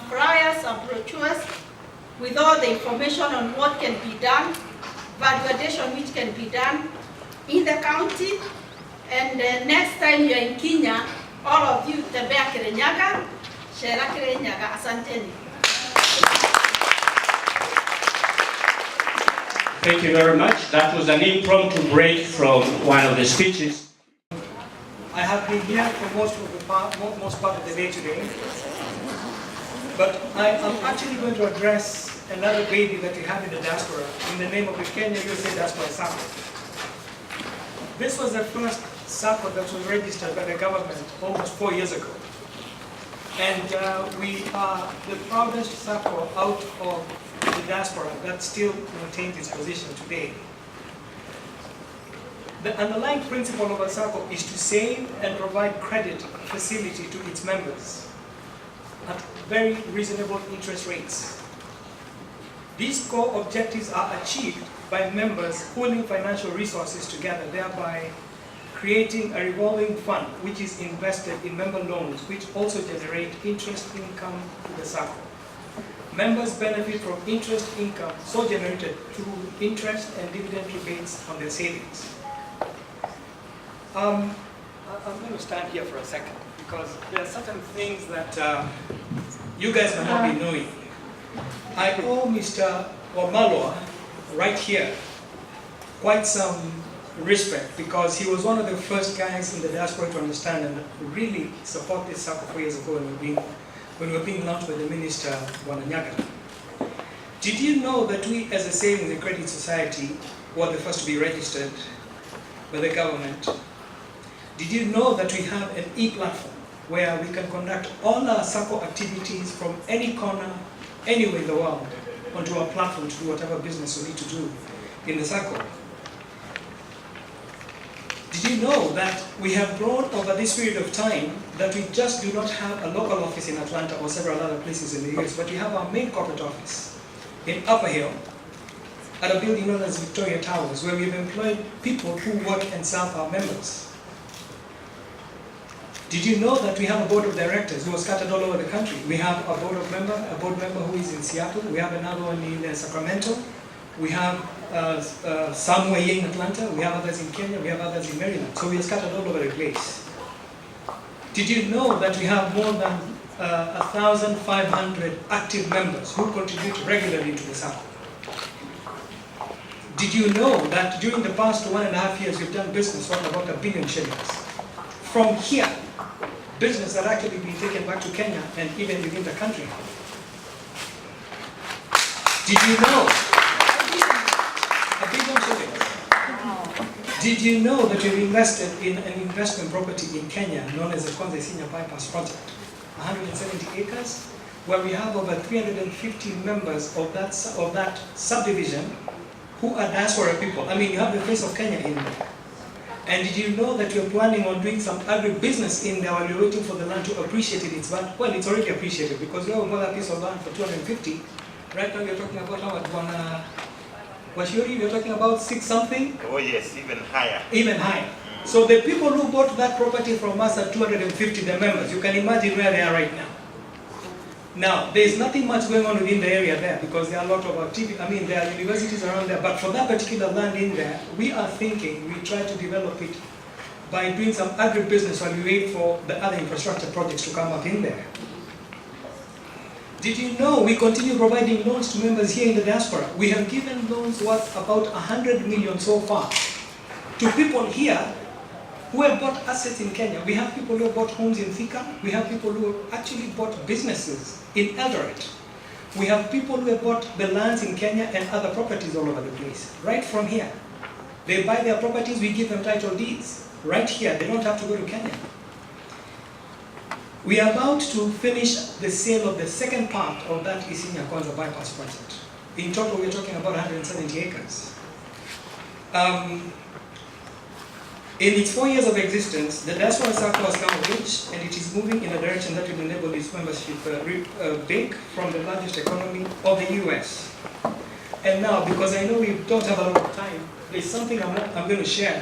flyers, some brochures with all the information on what can be done, value addition which can be done in the county. And next time you're in Kenya, all of you, tembea Kirinyaga, shera Kirinyaga, asanteni. Thank you very much. That was an impromptu break from one of the speeches. I have been here for most part of the day today, but I am actually going to address another baby that we have in the diaspora in the name of the Kenya USA Diaspora Circle. This was the first circle that was registered by the government almost 4 years ago. And we are the proudest circle out of the diaspora that still maintains its position today. The underlying principle of a circle is to save and provide credit facility to its members at very reasonable interest rates. These core objectives are achieved by members pooling financial resources together, thereby creating a revolving fund which is invested in member loans, which also generate interest income to the circle. Members benefit from interest income so generated through interest and dividend rebates on their savings. I'm going to stand here for a second because there are certain things that you guys may not be knowing. I owe Mr. Wamalwa right here quite some respect because he was one of the first guys in the diaspora to understand and really support this circle 4 years ago when we were being launched by the Minister, Wananyaga. Did you know that we as a savings and credit society were the first to be registered by the government? Did you know that we have an e-platform where we can conduct all our circle activities from any corner, anywhere in the world, onto our platform to do whatever business we need to do in the circle? Did you know that we have grown over this period of time that we just do not have a local office in Atlanta or several other places in the US, but we have our main corporate office in Upper Hill at a building known as Victoria Towers, where we've employed people who work and serve our members. Did you know that we have a board of directors who are scattered all over the country? We have a board member who is in Seattle, we have another one in Sacramento, we have some way in Atlanta, we have others in Kenya, we have others in Maryland. So we are scattered all over the place. Did you know that we have more than 1,500 active members who contribute regularly to the circle? Did you know that during the past 1.5 years we've done business worth about $1 billion shillings? From here, business that actually been taken back to Kenya and even within the country. Did you know? $1 billion shillings. Did you know that we've invested in an investment property in Kenya known as the Konze Senior Bypass Project, 170 acres, where we have over 350 members of that subdivision who are diaspora people. I mean, you have the face of Kenya in there. And did you know that we're planning on doing some agribusiness in there while we're waiting for the land to appreciate its value? Well, it's already appreciated because we have another piece of land for 250. Right now you're talking about how much? Washuri, you're talking about 6 something? Oh yes, even higher. Even higher. So the people who bought that property from us at 250, the members, you can imagine where they are right now. Now, there is nothing much going on within the area there because there are a lot of activity. I mean, there are universities around there, but for that particular land in there, we are thinking we try to develop it by doing some agribusiness while we wait for the other infrastructure projects to come up in there. Did you know we continue providing loans to members here in the diaspora? We have given loans worth about 100 million so far to people here who have bought assets in Kenya. We have people who have bought homes in Thika. We have people who have actually bought businesses in Eldoret. We have people who have bought the lands in Kenya and other properties all over the place, right from here. They buy their properties, we give them title deeds, right here. They don't have to go to Kenya. We are about to finish the sale of the second part of that Isinya Kwanza bypass project. In total, we're talking about 170 acres. In its 4 years of existence, the Diaspora Circle has come of age, and it is moving in a direction that will enable its membership big from the largest economy of the US. And now, because I know we don't have a lot of time, there's something I'm going to share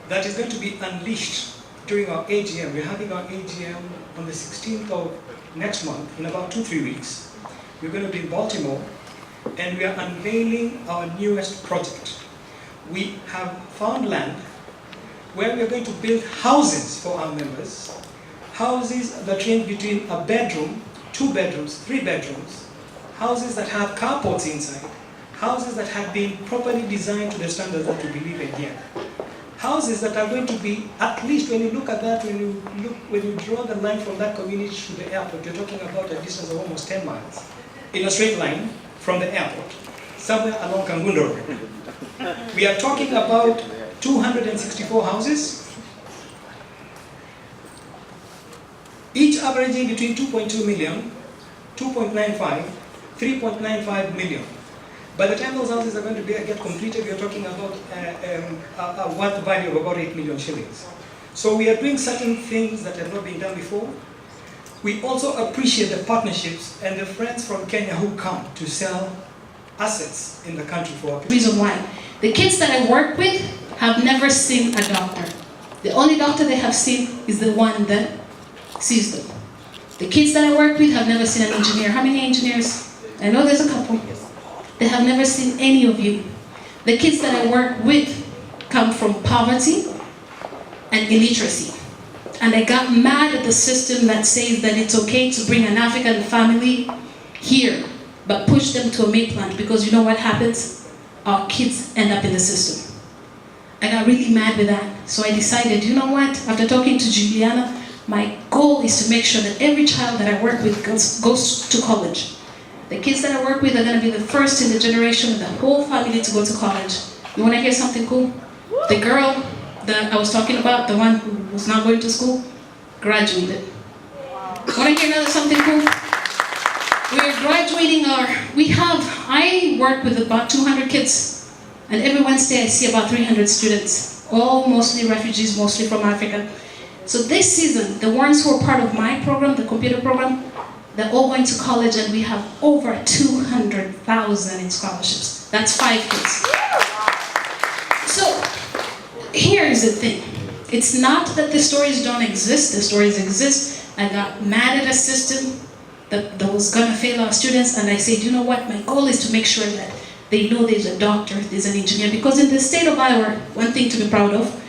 that is going to be unleashed during our AGM. We're having our AGM on the 16th of next month, in about 2-3 weeks. We're going to be in Baltimore, and we are unveiling our newest project. We have found land where we are going to build houses for our members, houses that range between a bedroom, 2 bedrooms, 3 bedrooms, houses that have carports inside, houses that have been properly designed to the standards that we believe in here. Houses that are going to be, at least when you look at that, when you draw the line from that community to the airport, you're talking about a distance of almost 10 miles in a straight line from the airport, somewhere along Kangundo Road. We are talking about 264 houses, each averaging between 2.2 million, 2.95, 3.95 million. By the time those houses are going to get completed, we are talking about a worth value of about 8 million shillings. So we are doing certain things that have not been done before. We also appreciate the partnerships and the friends from Kenya who come to sell assets in the country for us. Reason why. The kids that I work with have never seen a doctor. The only doctor they have seen is the one that sees them. The kids that I work with have never seen an engineer. How many engineers? I know there's a couple. They have never seen any of you. The kids that I work with come from poverty and illiteracy. And I got mad at the system that says that it's okay to bring an African family here, but push them to a mainland, because you know what happens? Our kids end up in the system. I got really mad with that. So I decided, you know what? After talking to Juliana, my goal is to make sure that every child that I work with goes to college. The kids that I work with are going to be the first in the generation of the whole family to go to college. You want to hear something cool? The girl that I was talking about, the one who was not going to school, graduated. Want to hear something cool? We're graduating I work with about 200 kids, and every Wednesday I see about 300 students, all mostly refugees, mostly from Africa. So this season, the ones who are part of my program, the computer program, they're all going to college, and we have over 200,000 in scholarships. That's 5 kids. So here is the thing. It's not that the stories don't exist. The stories exist. I got mad at a system that was going to fail our students, and I said, you know what? My goal is to make sure that they know there's a doctor, there's an engineer, because in the state of Iowa, one thing to be proud of,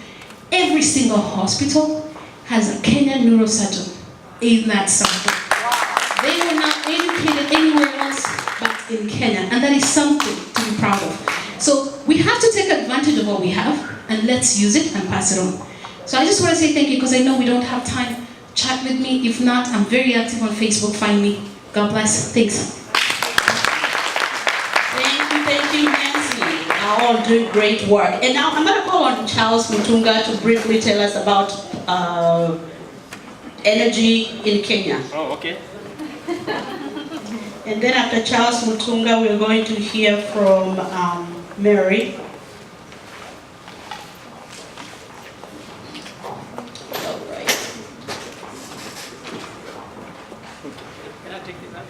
every single hospital has a Kenyan neurosurgeon in that sample. They were not educated anywhere else but in Kenya, and that is something to be proud of. So we have to take advantage of what we have, and let's use it and pass it on. So I just want to say thank you, because I know we don't have time. Chat with me. If not, I'm very active on Facebook. Find me. God bless. Thanks. Thank you, Nancy. Are all doing great work. And now I'm going to call on Charles Mutunga to briefly tell us about energy in Kenya. Oh, okay. And then after Charles Mutunga, we're going to hear from Mary. All right. Can I take this out?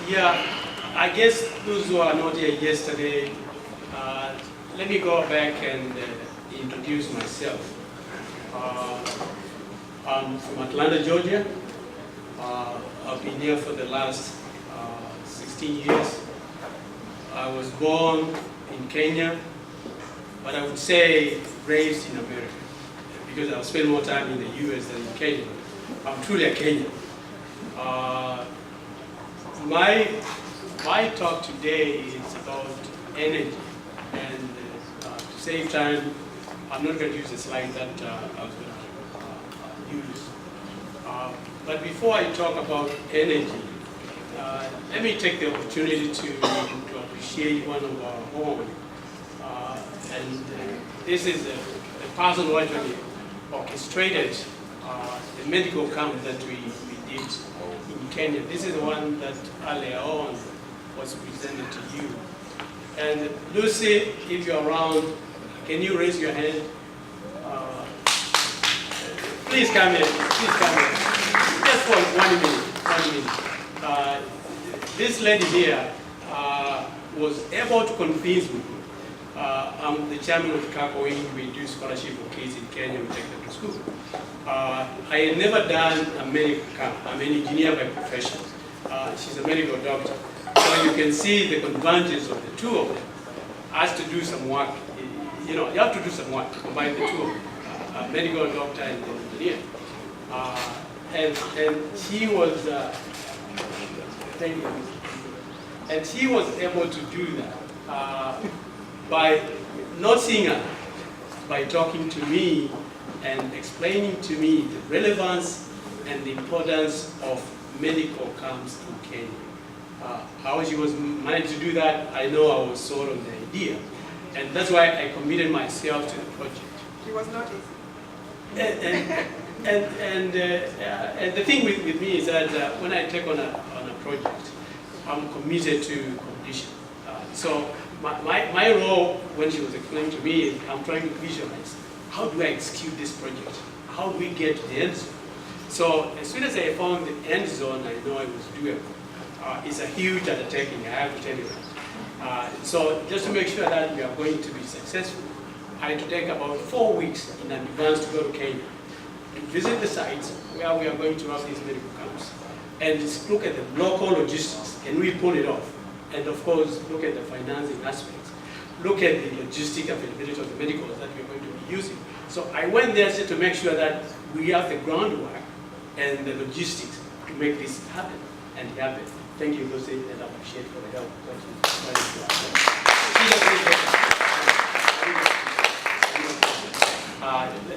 Yeah, I guess those who are not here yesterday, let me go back and introduce myself. I'm from Atlanta, Georgia. I've been here for the last 16 years. I was born in Kenya, but I would say raised in America, because I've spent more time in the US than in Kenya. I'm truly a Kenyan. My talk today is about energy, and to save time, I'm not going to use the slide that I was going to use. But before I talk about energy, let me take the opportunity to appreciate one of our own. This is a person who actually orchestrated the medical camp that we did in Kenya. This is the one that earlier on was presented to you. And Lucy, if you're around, can you raise your hand? Please come in. Please come in. Just for 1 minute. 1 minute. This lady here was able to convince me. I'm the chairman of CACOI. We do scholarship for kids in Kenya. We take them to school. I had never done a medical camp. I'm an engineer by profession. She's a medical doctor. So you can see the convergence of the two of them. Has to do some work. You know, you have to do some work to combine the two of them. A medical doctor and an engineer. And she was, thank you. And she was able to do that by not seeing her, by talking to me and explaining to me the relevance and the importance of medical camps in Kenya. How she was managed to do that, I know I was sold on the idea. And that's why I committed myself to the project. It was not easy. And the thing with me is that when I take on a project, I'm committed to completion. So my role when she was explaining to me is I'm trying to visualize how do I execute this project? How do we get to the end zone? So as soon as I found the end zone, I know it was doable. It's a huge undertaking, I have to tell you that. So just to make sure that we are going to be successful, I had to take about 4 weeks in advance to go to Kenya, to visit the sites where we are going to have these medical camps, and just look at the local logistics. Can we pull it off? And of course, look at the financing aspects. Look at the logistic availability of the medicals that we're going to be using. So I went there to make sure that we have the groundwork and the logistics to make this happen, and it happened. Thank you, Lucy, and I appreciate for the help.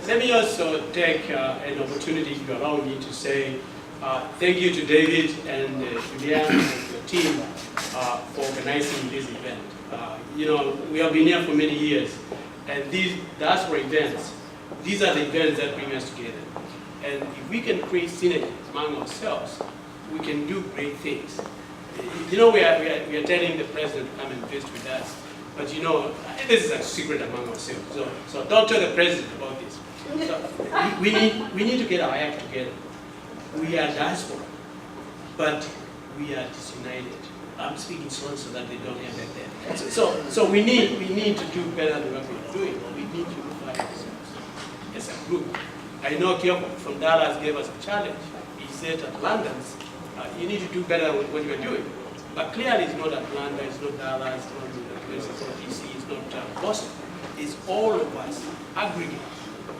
Let me also take an opportunity, if you allow me, to say thank you to David and Julian and your team for organizing this event. You know, we have been here for many years, and these Diaspora events, these are the events that bring us together. And if we can create synergy among ourselves, we can do great things. You know, we are telling the president to come and visit with us, but you know, this is a secret among ourselves. So don't tell the president about this. So we need to get our act together. We are diaspora, but we are disunited. I'm speaking so that they don't have that there. So we need to do better than what we're doing. We need to unify ourselves as a group. I know Kyoko from Dallas gave us a challenge. He said Atlanta, you need to do better with what you're doing. But clearly it's not Atlanta, it's not Dallas, it's not DC, it's not Boston. It's all of us, aggregate.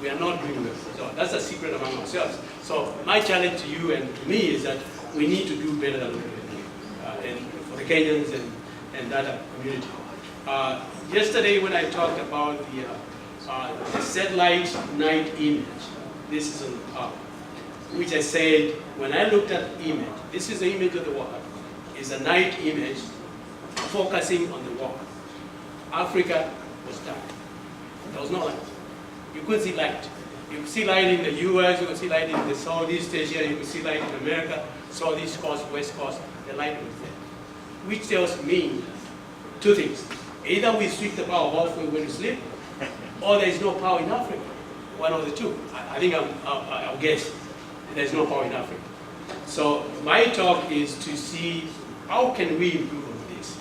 We are not doing well. So that's a secret among ourselves. So my challenge to you and to me is that we need to do better than what we're doing. And for the Kenyans and that community. Yesterday when I talked about the satellite night image, this is on the top, which I said, when I looked at the image, this is the image of the world, is a night image focusing on the world. Africa was dark. There was no light. You couldn't see light. You could see light in the US, you could see light in the Southeast Asia, you could see light in America, Southeast Coast, West Coast, the light was there. Which tells me two things. Either we switch the power off when we sleep, or there is no power in Africa. One of the two. I think I'll guess there's no power in Africa. So my talk is to see how can we improve on this.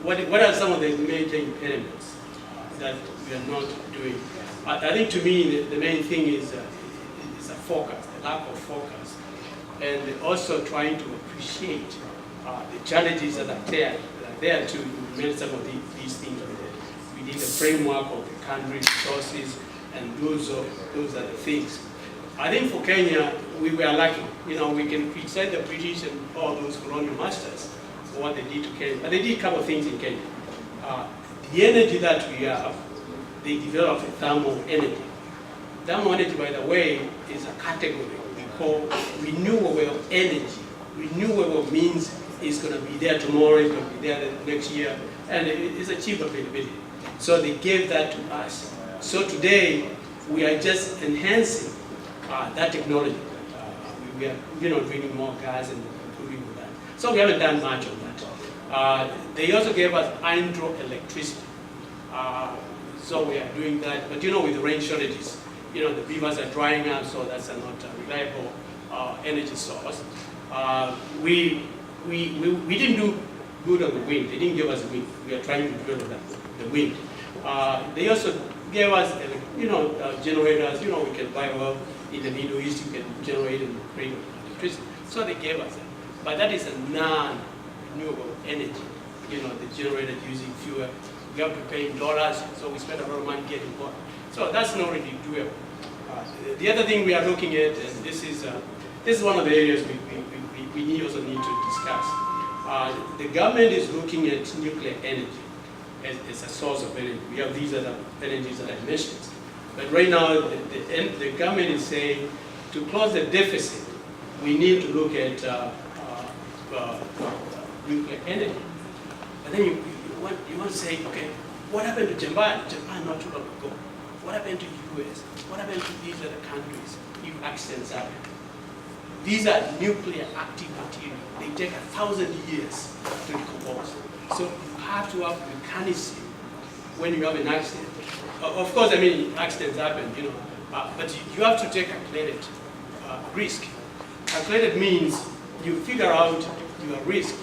What are some of the major impediments that we are not doing? I think to me the main thing is a focus, the lack of focus, and also trying to appreciate the challenges that are there to implement some of these things. We need a framework of the country resources, And those are the things. I think for Kenya, we were lucky. We can criticize the British and all those colonial masters for what they did to Kenya. But they did a couple of things in Kenya. The energy that we have, they developed thermal energy. Thermal energy, by the way, is a category we call renewable energy. Renewable means it's going to be there tomorrow, it's going to be there the next year, and it's a cheap availability. So they gave that to us. So today, we are just enhancing that technology. We are bringing more gas and improving that. So we haven't done much on that. They also gave us hydroelectricity. So we are doing that, but with the rain shortages, the rivers are drying up, so that's not a reliable energy source. We didn't do good on the wind. They didn't give us the wind. We are trying to develop the wind. They also gave us, generators. We can buy oil in the Middle East. You can generate and bring electricity. So they gave us that. But that is a non-renewable energy. The generator using fuel. We have to pay in dollars, so we spend a lot of money getting water. So that's not really doable. The other thing we are looking at, and this is one of the areas we also need to discuss. The government is looking at nuclear energy as a source of energy. We have these other energies that I mentioned. But right now, the government is saying to close the deficit, we need to look at nuclear energy. But then you want to say, okay, what happened to Japan? Japan not too long ago. What happened to US? What happened to these other countries if accidents happen? These are nuclear active material. They take 1,000 years to decompose. So you have to have mechanism when you have an accident. Of course, accidents happen, but you have to take a calculated risk. Calculated means you figure out your risk.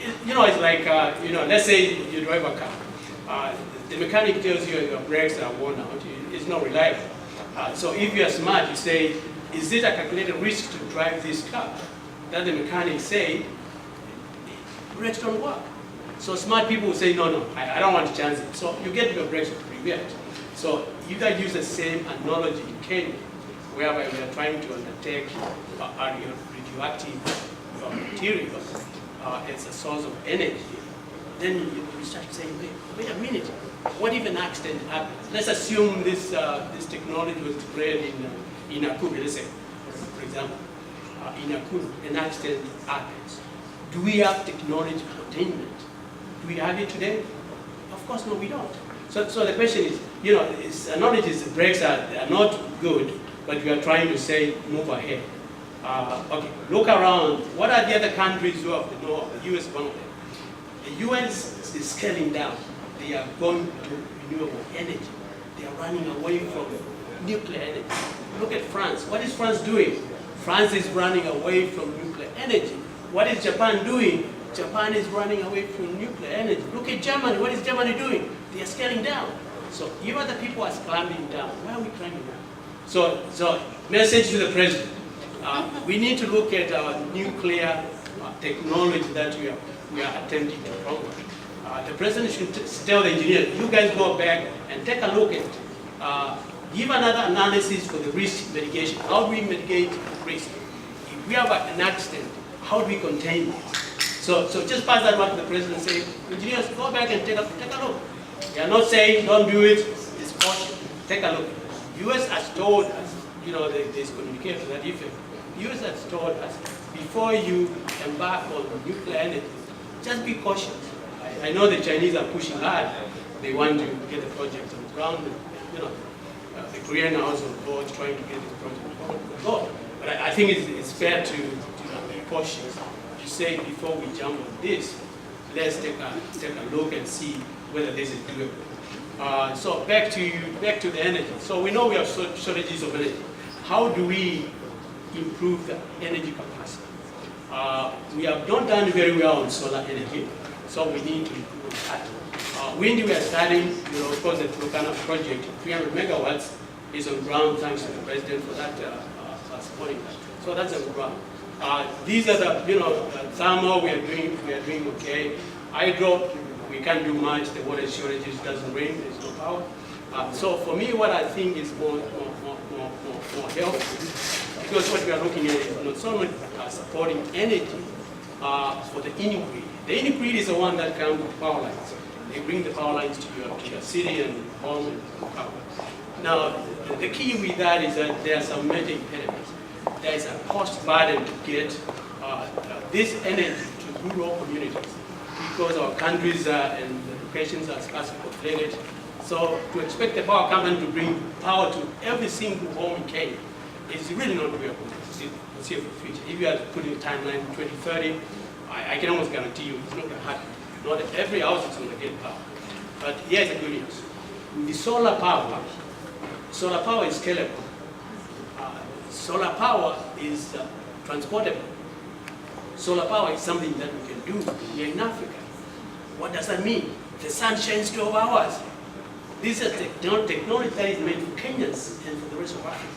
It's like, let's say you drive a car. The mechanic tells you your brakes are worn out. It's not reliable. So if you are smart, you say, is it a calculated risk to drive this car? That the mechanic say, brakes don't work. So smart people will say, no, I don't want to chance it. So you get your brakes repaired. So you guys use the same analogy in Kenya, whereby we are trying to undertake radioactive material as a source of energy. Then you start saying, wait a minute, what if an accident happens? Let's assume this technology was deployed in Nakuru, let's say, for example. In Nakuru, an accident happens. Do we have technology containment? Do we have it today? Of course, no, we don't. So the question is, acknowledges the brakes are not good, but we are trying to say, move ahead. Okay, look around. What are the other countries who have the US one of them? The US is scaling down. They are going to renewable energy. They are running away from nuclear energy. Look at France. What is France doing? France is running away from nuclear energy. What is Japan doing? Japan is running away from nuclear energy. Look at Germany. What is Germany doing? They are scaling down. So you other people are climbing down. Why are we climbing down? So message to the president. We need to look at our nuclear technology that we are attempting to promote. The president should tell the engineers, you guys go back and take a look at, give another analysis for the risk mitigation. How do we mitigate risk? If we have an accident, how do we contain it? So just pass that one to the president and say, engineers, go back and take a look. They are not saying don't do it, it's caution. Take a look. US has told us, there's communication to that effect. US has told us, before you embark on nuclear energy, just be cautious. I know the Chinese are pushing hard. They want to get the project on the ground. The Koreans are also on board trying to get the project on the board. But I think it's fair to be cautious. To say before we jump on this, let's take a look and see whether this is doable. So back to the energy. So we know we have shortages of energy. How do we improve the energy capacity? We have not done very well on solar energy, so we need to improve that. Wind, we are starting, of course, the Turkana project, 300 megawatts is on ground, thanks to the president for that supporting that. So that's on ground. These are the, thermal, we are doing okay. Hydro, we can't do much. The water shortages, doesn't rain, there's no power. So for me, what I think is more helpful, because what we are looking at is not so much supporting energy for the in-grid. The in-grid is the one that comes with power lines. They bring the power lines to your city and home and power. Now, the key with that is that there are some major impediments. There is a cost burden to get this energy to rural communities because our countries and the locations are sparsely populated. So to expect the power company to bring power to every single home in Kenya is really not doable for the future. If you are putting a timeline 2030, I can almost guarantee you it's not going to happen. Not every house is going to get power. But here's the good news. With the solar power is scalable. Solar power is transportable. Solar power is something that we can do here in Africa. What does that mean? The sun shines 12 hours. This is a technology that is made for Kenyans and for the rest of Africa.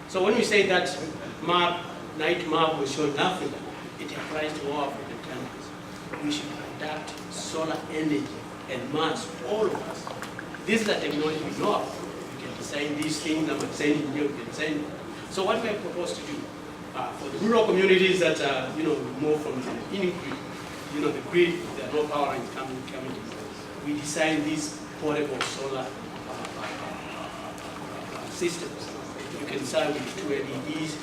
So when we say that night map was shown in Africa, it applies to all African countries. We should adapt solar energy and mass, all of us. This is a technology we know of. We can design these things, I'm saying here, we can design them. So what we have proposed to do for the rural communities that move from the in-grid, the grid, there are no power lines coming to, we design these portable solar systems. You can design with 2 LEDs,